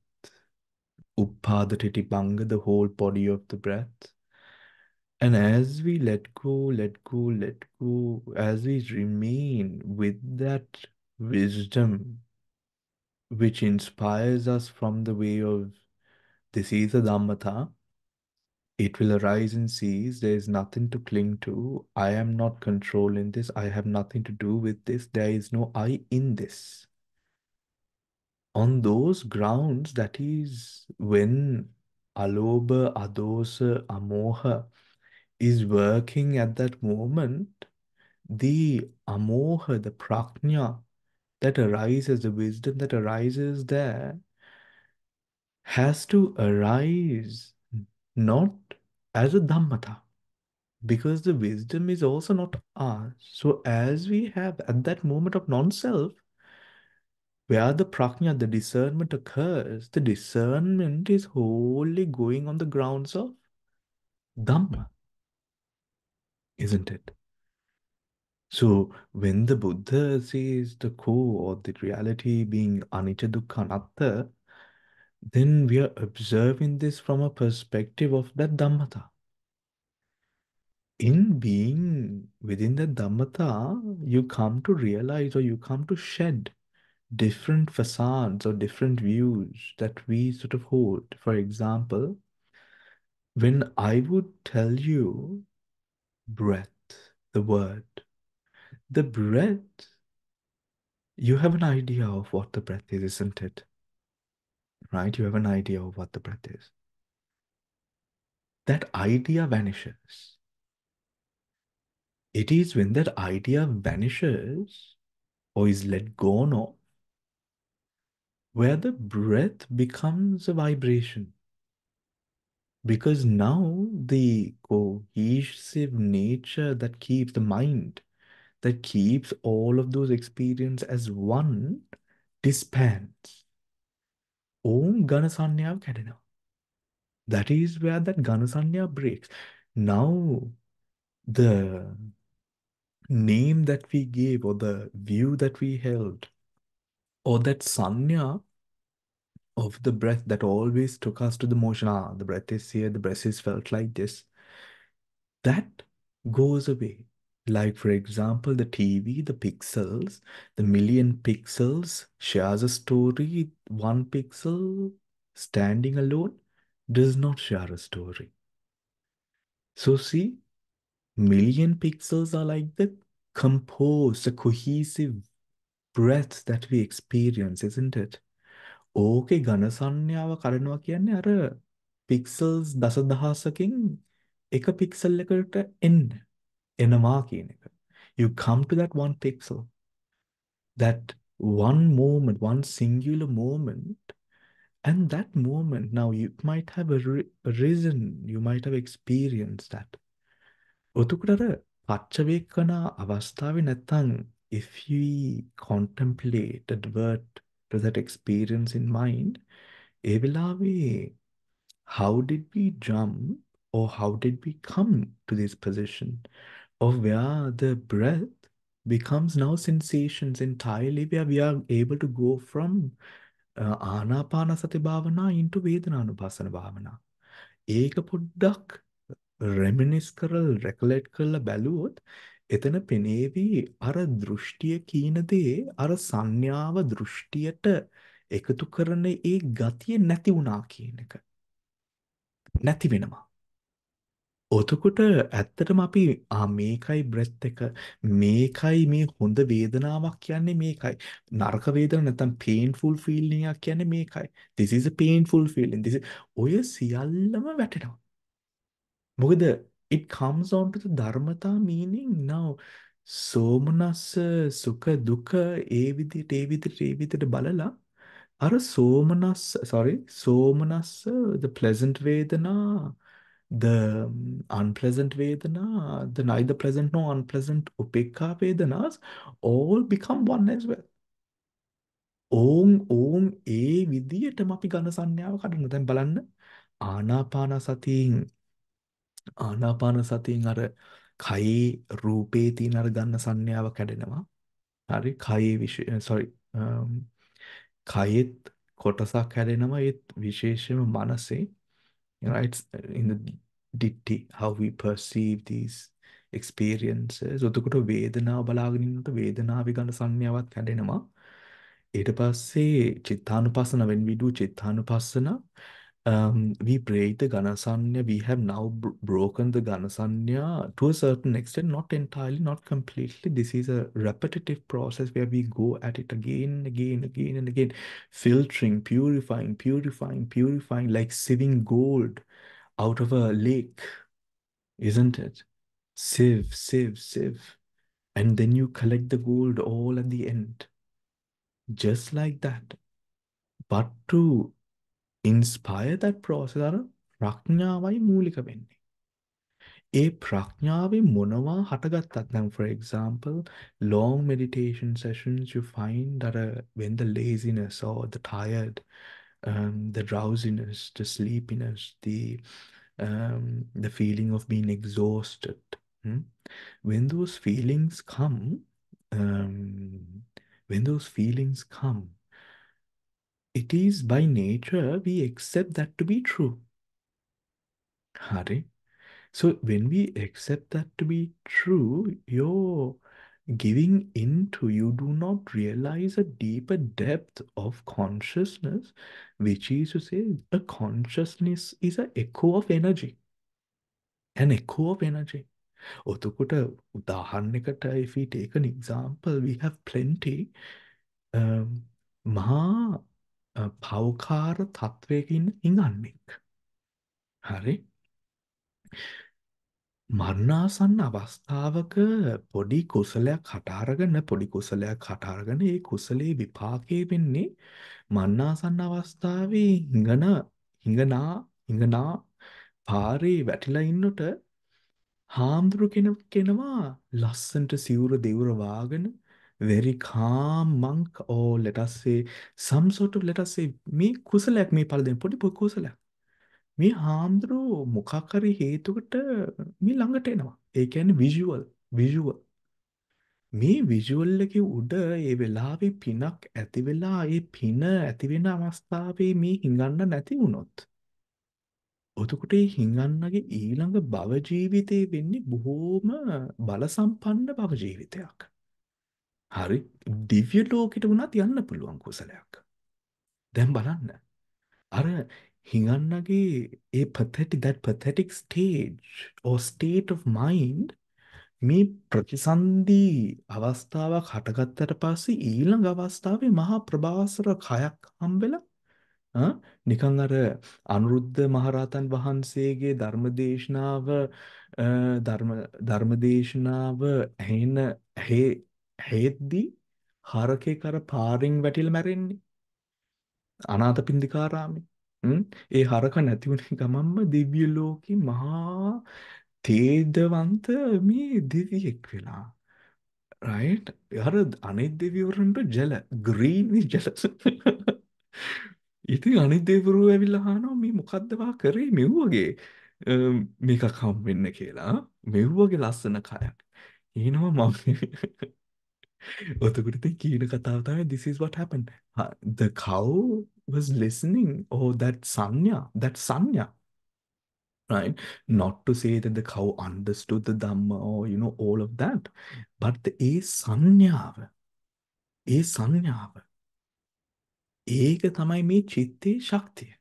Uppadatitipanga, the whole body of the breath. And as we let go, let go, let go, as we remain with that wisdom which inspires us from the way of this is a Dhammata, it will arise and cease. There is nothing to cling to. I am not controlling this. I have nothing to do with this. There is no I in this. On those grounds, that is when Alobha, Adosa, Amoha is working at that moment, the Amoha, the Prajna that arises, the wisdom that arises there, has to arise not as a Dhammata, because the wisdom is also not ours. So as we have at that moment of non-self, where the prajna, the discernment occurs, the discernment is wholly going on the grounds of Dhamma, isn't it? So when the Buddha says the core or the reality being anicca, dukkha, anatta, then we are observing this from a perspective of that Dhammata. In being within the Dhammata, you come to realize or you come to shed different facades or different views that we sort of hold. For example, when I would tell you breath, the word, the breath, you have an idea of what the breath is, isn't it? Right? You have an idea of what the breath is. That idea vanishes. It is when that idea vanishes or is let go of where the breath becomes a vibration. Because now the cohesive nature that keeps the mind, that keeps all of those experiences as one, disbands. Om Ganasanya Kadena. That is where that Ganasanya breaks. Now, the name that we gave, or the view that we held, or that Sanya of the breath that always took us to the motion, the breath is here, the breath is felt like this, that goes away. Like, for example, the TV, the pixels, the million pixels shares a story. One pixel standing alone does not share a story. So, see, million pixels are like the composed, the cohesive breath that we experience, isn't it? ඕකේ ඝනසංඥාව කරනවා කියන්නේ අර pixels දසදහසකින් එක pixel එකට එන්න එනවා කියන එක. You come to that one pixel, that one moment, one singular moment, and that moment, now you might have arisen, you might have experienced that. ඔතකොට අර පච්චවේක්කනා අවස්ථාවේ නැත්තම් if we contemplate, advert to that experience in mind, ඒ වෙලාවේ how did we jump or how did we come to this position of where the breath becomes now sensations entirely, where we are able to go from ආනාපානසති භාවනා into වේදනානුපස්සන භාවනා. ඒක පොඩ්ඩක් reminisce කරලා recollect කරලා බැලුවොත් එතන පෙනේවි අර දෘෂ්ටිය කියන දේ අර සංඥාව දෘෂ්ටියට එකතු කරන ඒ ගතිය නැති වුණා කියන එක. නැති වෙනවා. ඔතකොට ඇත්තටම අපි මේකයි බ්‍රෙත් එක මේකයි මේ හොඳ වේදනාවක් කියන්නේ මේකයි නරක වේදන නැත්නම් painful feeling එකක් කියන්නේ මේකයි this is a painful feeling ඔය සියල්ලම වැටෙනවා මොකද it comes on to the dharmata meaning now සෝමනස්ස සුඛ දුක ඒ විදිහට බලලා අර සෝමනස්ස sorry සෝමනස්ස the pleasant වේදනා the unpleasant vedana, the neither pleasant nor unpleasant upekha vedanas all become one as well. ඕන් ඒ විදියටම අපි ඝන සංඥාව කඩන. දැන් බලන්න ආනාපාන සතියෙන් අර කයේ රූපේ තියෙන අර ඝන සංඥාව කැඩෙනවා. හරි කයේ sorry කයෙත් කොටසක් හැදෙනවා ඒත් විශේෂයෙන්ම මනසේ right in the ditti how we perceive these experiences ඔතකොට වේදනාව බලාගෙන ඉන්නකොට වේදනාවේ ගන්න සංඥාවක් හැදෙනවා ඊට පස්සේ චිත්තානුපස්සන when we do චිත්තානුපස්සන we break the ganasanya we have now broken the ganasanya to a certain extent not entirely not completely this is a repetitive process where we go at it again and again again and again filtering purifying like sieving gold out of a lake, isn't it? Sieve. And then you collect the gold all at the end. Just like that. But to inspire that process, අර ප්‍රඥාවයි මූලික වෙන්නේ. ඒ ප්‍රඥාවේ මොනවා හටගත්තත් නම් for example long meditation sessions you find that when the laziness or the tired the drowsiness the sleepiness the feeling of being exhausted hmm? when those feelings come um, when those feelings come it is by nature we accept that to be true Hari. So when we accept that to be true, you're giving into, you do not realize a deeper depth of consciousness, which is to say, a consciousness is an echo of energy. An echo of energy. ඔතකොට උදාහරණයකට if we take an example, we have plenty මහා පෞකාර තත්වයක ඉන්න හිඟන්නෙක්. හරි? මරණාසන්න අවස්ථාවක පොඩි කුසලයක් හටාරගෙන ඒ කුසලයේ විපාකයේ වෙන්නේ මරණාසන්න අවස්ථාවේ හිඟනා පාරේ වැටිලා ඉන්නට හාමුදුරු කෙනෙක් කෙනවා ලස්සන්ට සිවුර දෙවුර වාගෙන very calm monk or let us say some sort of let us say මේ කුසලයක් මේ පළ දෙන පොඩි කුසලයක් මේ හාමුදුරුවෝ මොකක් හරි හේතුවකට මේ ළඟට එනවා. ඒ කියන්නේ විዥුවල්. මේ විዥුවල් එකේ උඩ ඒ වෙලාවේ පිනක් ඇති වෙලා ඒ පින ඇති වෙන අවස්ථාවේ මේ හිඟන්න නැති වුණොත්. එතකොට ඒ හිඟන්නගේ ඊළඟ භව ජීවිතේ වෙන්නේ බොහෝම බල සම්පන්න භව ජීවිතයක්. හරි දිව්‍ය ලෝකෙට වුණත් යන්න පුළුවන් කුසලයක්. දැන් බලන්න. අර හිඟන්නගේ ඒ that pathetic stage or state of mind මේ ප්‍රතිසන්දි අවස්ථාවක් හටගත්තට පස්සේ ඊළඟ අවස්ථාවේ මහා ප්‍රභාස්වර කයක් හම්බෙලා නිකන් අර අනුරුද්ධ මහරහතන් වහන්සේගේ ධර්මදේශනාව ඇහෙද්දී හරකෙක් අර පාරෙන් වැටිලා මැරෙන්නේ අනාථපිණ්ඩිකාරාමේ ඒ හරක නැති වුණ ගමන්ම දිව්‍ය ලෝකේ මහා තේජවන්ත මේ දෙවියෙක් වෙලා right අර අනිත් දෙවිවරුන්ට ජල green jealous ඉතින් අනිත් දෙවිවරු ඇවිල්ලා අහනවා මේ මොකද්ද වා කරේ මෙව්වගේ මේකක් හම් වෙන්න කියලා මෙව්වගේ ලස්සන කයක් ඊනවා මම ඔතකොට ඉතින් කියන කතාව තමයි this is what happened. The cow was listening oh that sanya right not to say that the cow understood the dhamma or all of that but the ඒ සංඥාව ඒක තමයි මේ චිත්තේ ශක්තිය.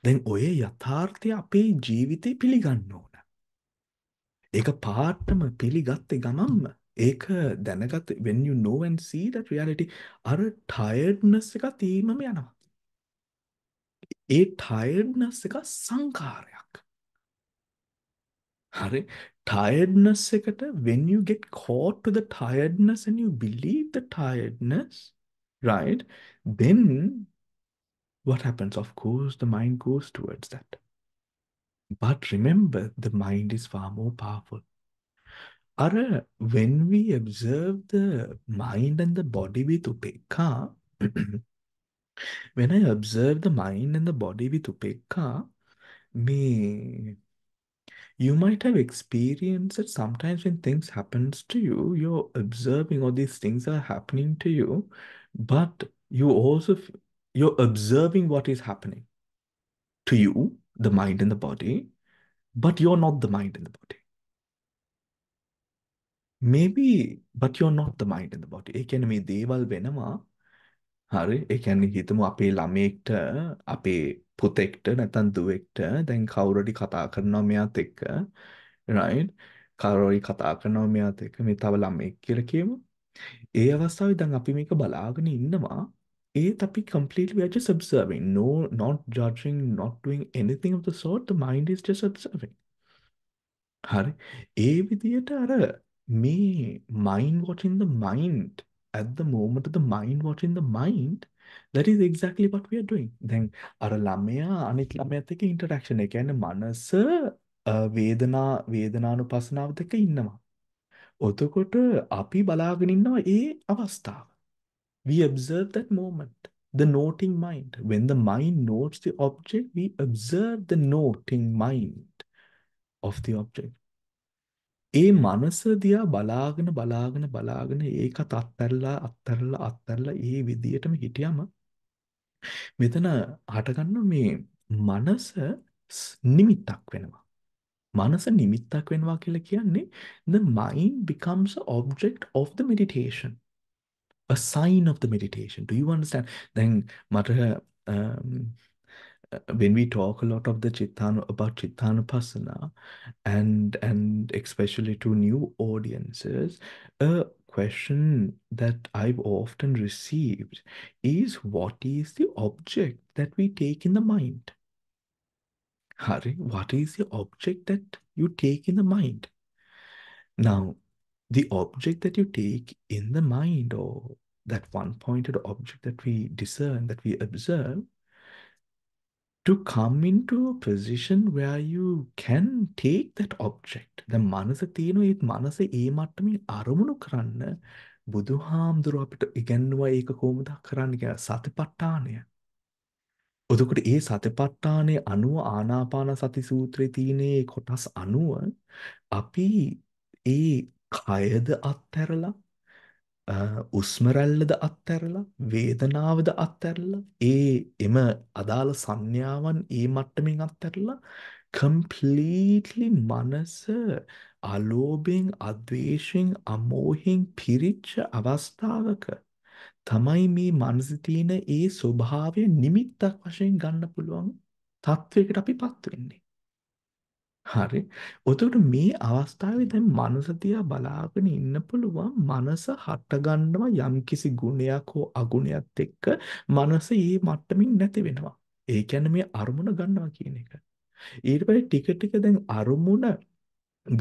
දැන් ඔය යථාර්ථය අපේ ජීවිතේ පිළිගන්න ඕන. ඒක පාටම පිළිගත්තේ ගමන්ම ඒක දැනගත්ත when you know and see that reality අර tiredness එක තීමම යනවා. ඒ tiredness එක සංකාරයක්. හරි tiredness එකට when you get caught to the tiredness and you believe the tiredness, right, then what happens? Of course, the mind goes towards that. But remember, the mind is far more powerful. Ara, when we observe the mind and the body with upekha, when I observe the mind and the body with upekha, me, you might have experienced that sometimes when things happens to you, you're observing all these things are happening to you, but you also you're observing what is happening to you, the mind and the body, but you're not the mind and the body. Maybe, but you're not the mind and the body. ඒ කියන්නේ මේ දේවල් වෙනවා. හරි. ඒ කියන්නේ හිතමු අපේ ළමයෙක්ට අපේ පුතෙක්ට නැත්නම් දුවෙක්ට දැන් කවුරුරි කතා කරනවා මෙයාත් එක්ක. right? කවුරුරි කතා කරනවා මෙයාත් එක්ක මේ තව ළමයෙක් කියලා කියමු. ඒ අවස්ථාවේ දැන් අපි මේක බලාගෙන ඉන්නවා. ඒත් අපි completely we are just observing. No, not judging, not doing anything of the sort. The mind is just observing. හරි ඒ විදියට අර මේ mind watching the mind at the moment of the mind watching the mind, that is exactly what we are doing. දැන් අර ළමයා අනිත් ළමයාත් එක්ක interaction එක කියන්නේ මනස වේදනානුපස්සනාවත් එක්ක ඉන්නවා. එතකොට අපි බලාගෙන ඉන්නවා ඒ අවස්ථාව. We observe that moment. The noting mind. When the mind notes the object, we observe the noting mind of the object. ඒ මනස දිහා බලාගෙන ඒකත් අත්හැරලා ඒ විදියටම හිටියම මෙතන හටගන්න මේ මනස නිමිත්තක් වෙනවා. මනස නිමිත්තක් වෙනවා කියලා කියන්නේ the mind becomes a object of the meditation, a sign of the meditation. Do you understand? දැන් මට when we talk a lot of the about Chittanupassana and especially to new audiences, a question that I've often received is what is the object that we take in the mind? Hari, what is the object that you take in the mind? Now, the object that you take in the mind, or that one-pointed object that we discern, that we observe, to come into a position where you can take that object. The මනස තියෙනවා ඒත් මනස ඒ මට්ටමින් අරමුණු කරන්න බුදුහාමුදුරුව අපිට ඉගැන්වුවා ඒක කොහොමද කරන්න කියලා සතිපට්ඨානය. එතකොට ඒ සතිපට්ඨානයේ අනුව ආනාපාන සති සූත්‍රයේ තියෙන කොටස් අනුව අපි ඒ කයද අත්හැරලා උස්ම රැල්ලද අත්හැරලා වේදනාවද අත්හැරලා එම අදාළ සංඥාවන් ඒ මට්ටමින් අත්හැරලා completely මනස අලෝභයෙන් අද්වේෂයෙන් අමෝහයෙන් පිරිච්ච අවස්ථාවක තමයි මේ මනසේ තියෙන ඒ ස්වභාවය නිමිත්තක් වශයෙන් ගන්න පුළුවන් තත්වයකට අපිපත් වෙන්නේ. හරි. එතකොට මේ අවස්ථාවේ දැන් මනස දිහා බලාගෙන ඉන්න පුළුවන් මනස හටගන්නවා යම්කිසි ගුණයක් හෝ අගුණයක් එක්ක මනස ඊ මට්ටමින් නැති වෙනවා. ඒ කියන්නේ මේ අරමුණ ගන්නවා කියන එක. ඊට පස්සේ ටික දැන් අරමුණ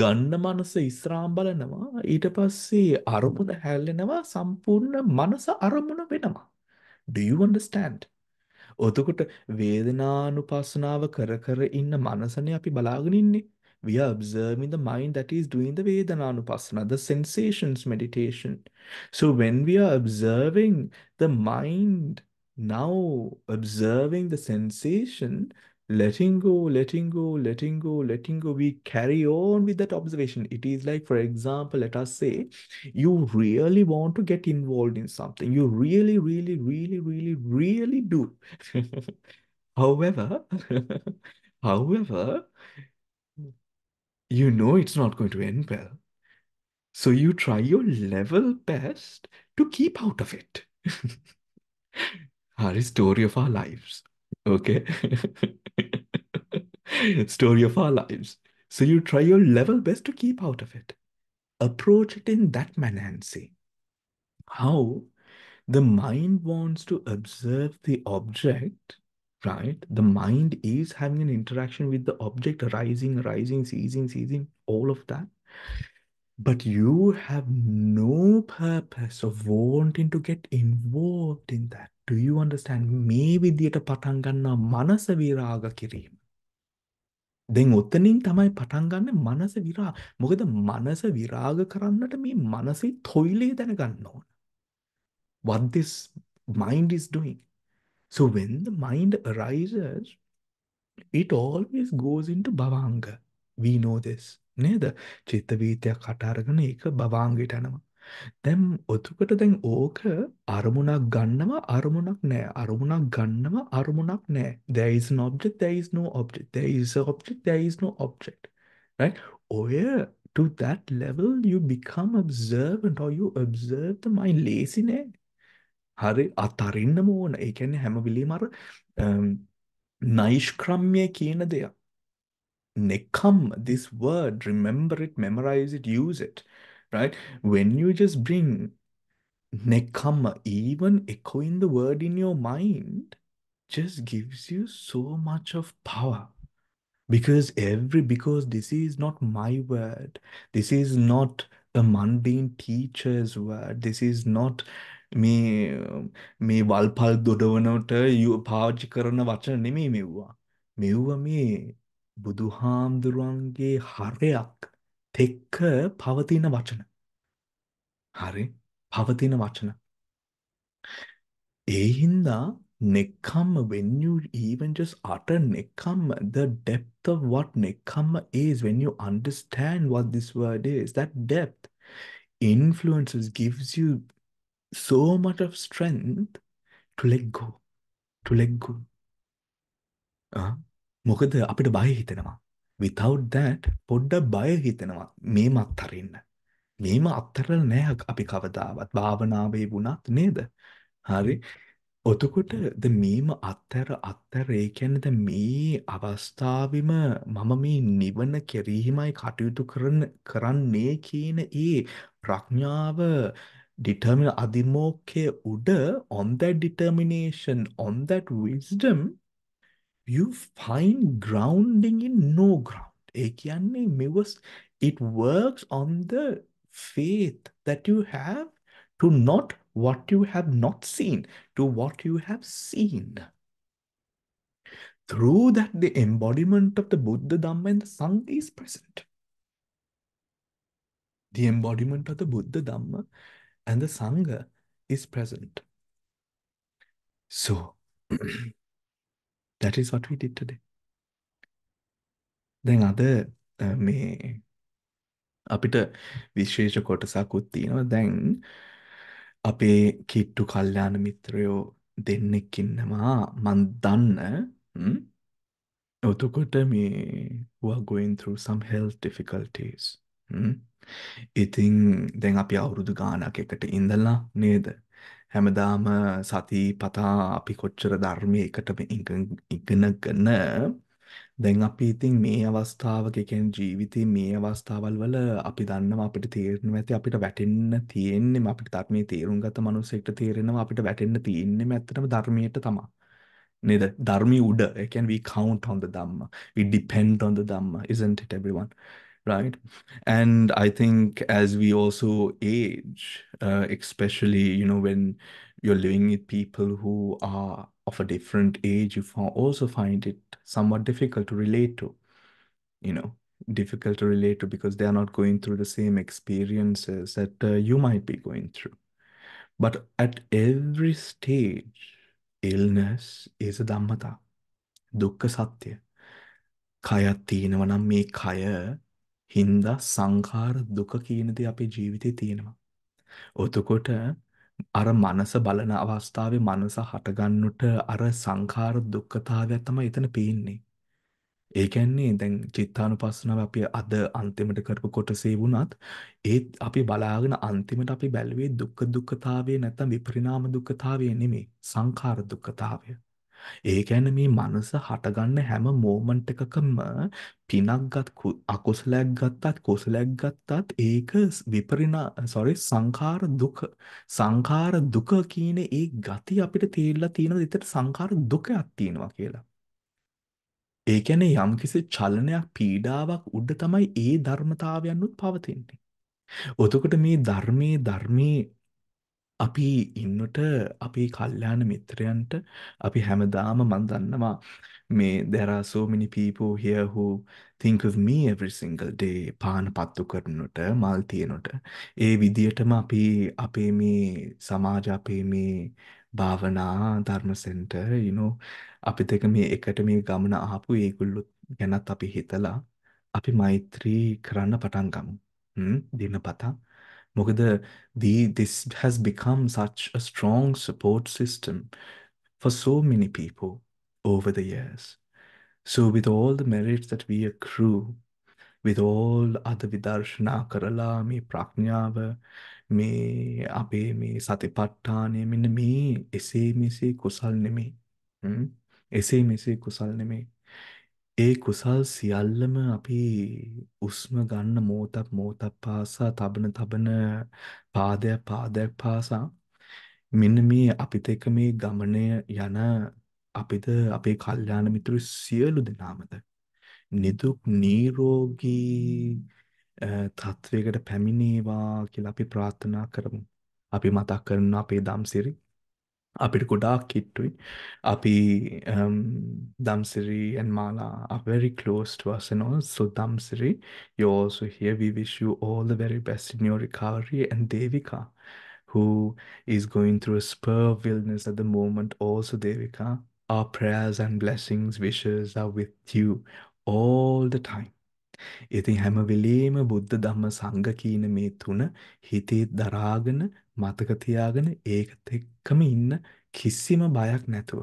ගන්න මනස ඉස්රාම් බලනවා. ඊට පස්සේ අරමුණ හැල්ලෙනවා සම්පූර්ණ මනස අරමුණ වෙනවා. Do you understand? එතකොට වේදනානුපස්සනාව කර ඉන්න මනසනේ අපි බලාගෙන ඉන්නේ. We are observing the mind that is doing the Vedananupasana, the sensations meditation. So when we are observing the mind, now observing the sensation, letting go, letting go, letting go, letting go, we carry on with that observation. It is like, for example, let us say you really want to get involved in something. You really, really, really, really, really do. However, however, you know it's not going to end well. So you try your level best to keep out of it. Our story of our lives. Okay. Story of our lives. So you try your level best to keep out of it. Approach it in that manner and see how the mind wants to observe the object, right? The mind is having an interaction with the object, arising, ceasing, all of that. But you have no purpose of wanting to get involved in that. Do you understand? මේ විදියට පටන් ගන්නා මනස විරාග කිරීම. දැන් ඔතනින් තමයි පටන් ගන්න මනස විරාග. මොකද මනස විරාග කරන්නට මේ මනසේ තොইলේ දැනගන්න ඕන. What this mind is doing. So when the mind arises, it always goes into bhavanga. We know this. නේද? චිත්ත වීතයක් කට අරගෙන ඒක භවංගයට යනවා. දැන් ඔතකොට දැන් ඕක අරමුණක් ගන්නවා අරමුණක් නැහැ. අරමුණක් ගන්නවා අරමුණක් නැහැ. There is an object, there is no object. There is an object, there is no object. Right? Or to that level you become observant or you observe the mind lazy නෑ. හරි අතරින්නම ඕන. ඒ කියන්නේ හැම වෙලෙම අර නෛෂ්ක්‍රම්‍ය කියන දෙයක්. Nekam, this word, remember it, memorize it, use it, right? When you just bring nekam, even echoing the word in your mind, just gives you so much of power. Because this is not my word. This is not a mundane teacher's word. This is not මේ මේ වල්පල් දොඩවනට පාවිච්චි කරන වචන නෙමෙයි මෙව්වා. මෙව්වා මේ බුදුහාමුදුරන්ගේ හරයක් තෙක්ක පවතින වචන. හරි? පවතින වචන. ඒ හින්දා Nekkhamma, when you even just utter Nekkhamma, the depth of what Nekkhamma is, when you understand what this word is, that depth influences, gives you so much of strength to let go, to let go. මොකද අපිට බය හිතෙනවා. Without that, පොඩ්ඩක් බය හිතෙනවා. මේම අත්හරින්න. මේම අත්හැරලා නැහැ අපි කවදාවත්. භාවනාවේ වුණත් නේද? හරි. ඔතකොට මේම අත්තර ඒ කියන්නේ දැන් මේ අවස්ථාවෙම මම මේ නිවන කෙරෙහිමයි කටයුතු කරන්නේ කියන ඒ ප්‍රඥාව determine අදිමෝක්ෂය උඩ on that determination, on that wisdom, you find grounding in no ground. ඒ කියන්නේ it works on the faith that you have to not what you have not seen, to what you have seen. Through that, the embodiment of the Buddha, Dhamma, and the Sangha is present. The embodiment of the Buddha, Dhamma, and the Sangha is present. So, that is what we did today. Then other මේ අපිට විශේෂ කොටසකුත් තියෙනවා. දැන් අපේ කිට්ටු කල්යාණ මිත්‍රයෝ දෙන්නෙක් ඉන්නවා මන් දන්න ඔතකොට මේ who are going through some health difficulties. ඉතින් දැන් අපි අවුරුදු ගානක් එකට ඉඳලා නේද? හැමදාම සති පතා අපි කොච්චර ධර්මයේ එකටම ඉගෙනගෙන දැන් අපි ඉතින් මේ අවස්ථාවක කියන්නේ ජීවිතේ මේ අවස්ථාවල් වල අපි දන්නවා අපිට තේරෙනවා ඇති අපිට වැටෙන්න තියෙන්නේ අපිට ධර්මයේ තේරුම් ගත මනුස්සයෙක්ට තේරෙනවා අපිට වැටෙන්න තියෙන්නේ ඇත්තටම ධර්මයට තමයි. නේද? ධර්මී උඩ. ඒ කියන්නේ we count on the Dhamma. We depend on the Dhamma, isn't it everyone? Right? And I think as we also age, especially, when you're living with people who are of a different age, you also find it somewhat difficult to relate to, difficult to relate to because they are not going through the same experiences that you might be going through. But at every stage, illness is a dhammata, dukkha satya. කයක් තියෙනවා නම් මේ කය හින්දා සංඛාර දුක කියන දේ අපේ ජීවිතේ තියෙනවා. ඔතකොට අර මනස බලන අවස්ථාවේ මනස හටගන්නුට අර සංඛාර දුක්ඛතාවය තමයි එතන පේන්නේ. ඒ කියන්නේ දැන් චිත්තානුපස්සනාව අපි අද අන්තිමට කරපු කොටසේ වුණත් ඒත් අපි බලාගෙන අන්තිමට අපි බැලුවේ දුක්ඛ දුක්ඛතාවය නැත්නම් විපරිණාම දුක්ඛතාවය නෙමෙයි සංඛාර දුක්ඛතාවය. ඒ කියන්නේ මේ මනස හටගන්න හැම මෝමන්ට් එකකම අකුසලයක් ගත්තත් කුසලයක් ගත්තත් ඒක සංඛාර දුක. සංඛාර දුක කියන ඒ ගති අපිට තේරිලා තියෙනවා විතර සංඛාර දුකක් තියෙනවා කියලා. ඒ කියන්නේ යම්කිසි චලනයක් පීඩාවක් උඩ තමයි ඒ ධර්මතාවයන්ුත් පවතින්නේ. එතකොට මේ ධර්මයේ අපි ඉන්නට අපේ කල්යාණ මිත්‍රයන්ට අපි හැමදාම මන් දන්නවා මේ there are so many people here who think of me every single day පාන පත්තු කරනට මල් තියනට ඒ විදියටම අපි අපේ මේ සමාජ අපේ මේ භාවනා ධර්ම සෙන්ටර් අපි දෙක මේ එකට මේ ගමන ආපු ඒගොල්ලෝ ගැනත් අපි හිතලා අපි මෛත්‍රී කරන්න පටන් ගමු. දිනපතා මොකද this has become such a strong support system for so many people over the years. So with all the merits that we accrue, with all other vidarshana කරලා මේ ප්‍රඥාව මේ අපේ මේ සතිපට්ඨානය මෙන්න මේ එසේ මෙසේ කුසල් නෙමෙයි. එසේ මෙසේ කුසල් නෙමෙයි. ඒ කුසල් සියල්ලම අපි උස්ම ගන්න මොහොතක් පාසා තබන පාදයක් පාසා මෙන්න මේ අපිට එක මේ ගමනය යන අපිට අපේ කල්යාණ මිතුරු සියලු දෙනාමද නිදුක් නිරෝගී තත්වයකට පැමිණේවා කියලා අපි ප්‍රාර්ථනා කරමු. අපි මතක් කරන අපේ දම්සිරි අපිට ගොඩාක් කිට්ටුයි. අපි Damsiri and Mala are very close to us and also Damsiri, you're also here. We wish you all the very best in your recovery. And Devika, who is going through a spur of illness at the moment, also Devika, our prayers and blessings, wishes are with you all the time. ඉතින් හැම වෙලේම බුද්ධ ධම්ම සංඝ කියන මේ තුන හිතේ දරාගෙන මතක තියාගෙන ඒකත් එක්කම ඉන්න කිසිම බයක් නැතුව.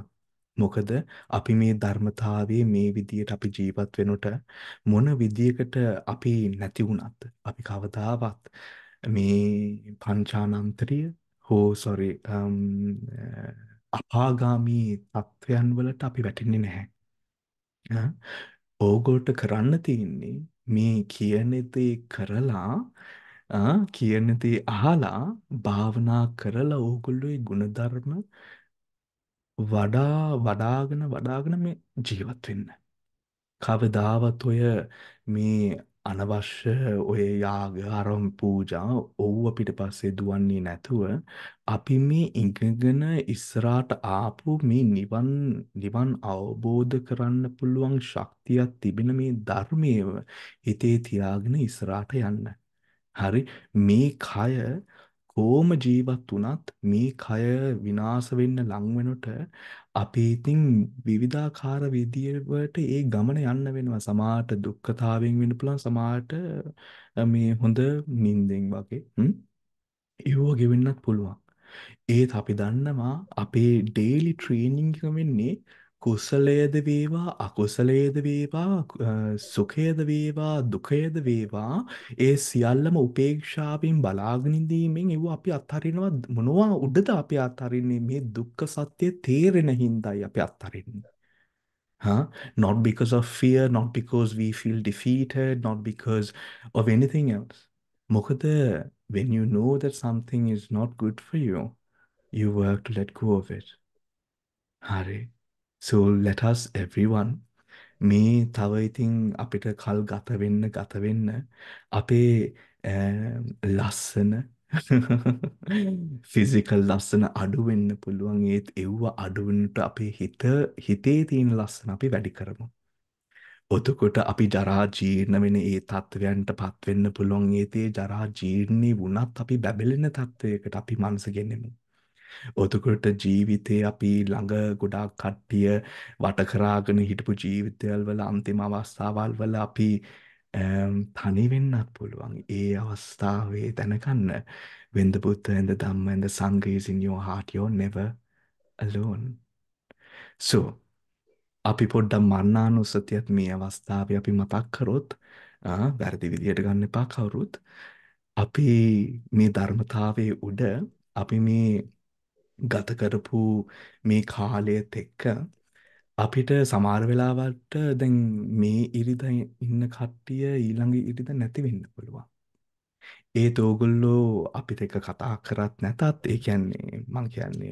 මොකද අපි මේ ධර්මතාවයේ මේ විදියට අපි ජීවත් වෙනකොට මොන විදියකට අපි නැති වුණත් අපි කවදාවත් මේ පංචානන්තරිය අපාගාමී තත්වයන් වලට අපි වැටෙන්නේ නැහැ. ඕගොල්ට කරන්න තියෙන්නේ මේ කියන දේ කරලා කියන දේ අහලා භාවනා කරලා ඕගොල්ලෝ ඒ ගුණධර්ම වඩාගෙන මේ ජීවත් වෙන්න. කවදාවත් ඔය මේ අනවශ්‍ය ඔය යාග ආරම් පූජා ඔව්ව පිටපස්සේ දුවන්නේ නැතුව අපි මේ ඉගෙනගෙන ඉස්සරහට ආපු මේ නිවන් අවබෝධ කරන්න පුළුවන් ශක්තියක් තිබෙන මේ ධර්මයේව හිතේ තියාගෙන ඉස්සරහට යන්න. හරි මේ කය කොහොම ජීවත් වුණත් මේ කය විනාශ වෙන්න ලං වෙනකොට අපි ඉතින් විවිධාකාර විදියට ඒ ගමන යන්න වෙනවා. සමහරට දුක්ඛතාවයෙන් වෙන්න පුළුවන්, සමහරට මේ හොඳ නිින්දෙන් වගේ. ඒව ගෙවෙන්නත් පුළුවන්. ඒත් අපි දන්නවා අපේ ඩේලි ට්‍රේනින්ග් එක වෙන්නේ කුසලයේද වේවා අකුසලයේද වේවා සුඛයේද වේවා දුකයේද වේවා ඒ සියල්ලම උපේක්ෂාවෙන් බලාගෙන ඉඳීමෙන් ඒව අපි අත්හරිනවා. මොනවා උඩද අපි අත්හරින්නේ? මේ දුක්ඛ සත්‍ය තේරෙන හින්දායි අපි අත්හරින්නේ. Not because of fear, not because we feel defeated, not because of anything else. මොකද when you know that something is not good for you, you work to let go of it. හරි. So let us everyone මේ තව ඉතින් අපිට කල් ගත වෙන්න අපේ ලස්සන ෆිසිකල් ලස්සන අඩු වෙන්න පුළුවන්. ඒත් එව්ව අඩු වෙන්නට අපේ හිතේ තියෙන ලස්සන අපි වැඩි කරමු. එතකොට අපි ජරා ජීර්ණ වෙන ඒ තත්වයන්ට පත් වෙන්න පුළුවන්. ඒතේ ජරා ජීර්ණේ වුණත් අපි බැබලෙන තත්වයකට අපි මනස ගෙනෙමු. එතකොට ජීවිතේ අපි ළඟ ගොඩාක් කට්ටිය වට කරාගෙන හිටපු ජීවිතවල වල අන්තිම අවස්ථාවල් වල අපි තනි වෙන්නත් පුළුවන්. ඒ අවස්ථාවේ දැනගන්න when the Buddha and the Dhamma and the Sangha is in your heart, you're never alone. So අපි පොඩ්ඩක් මරණානුස්සතියත් මේ අවස්ථාවේ අපි මතක් කරොත් වැරදි විදියට ගන්න එපා කවුරුත්. අපි මේ ධර්මතාවයේ උඩ අපි මේ ගත කරපු මේ කාලයත් එක්ක අපිට සමහර වෙලාවට දැන් මේ ඉරිද ඉන්න කට්ටිය ඊළඟ ඉරිද නැති වෙන්න පුළුවන්. ඒත් ඕගොල්ලෝ අපිට එක කතා කරත් නැතත් ඒ කියන්නේ මං කියන්නේ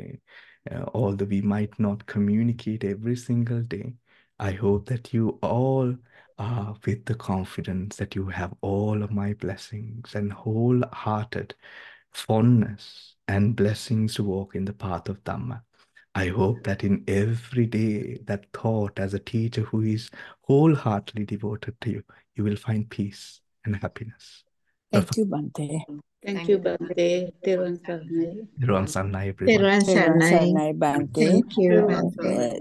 although we might not communicate every single day, I hope that you all are with the confidence that you have all of my blessings and wholehearted fondness and blessings to walk in the path of Dhamma. I hope that in every day, that thought as a teacher who is wholeheartedly devoted to you, you will find peace and happiness. Thank you, Bante. Thank you, Bante. Therwan Saranai. Everyone, Sanna, everyone. Therwan Therwan Saranai. Saranai, Bante. Thank you, Bante.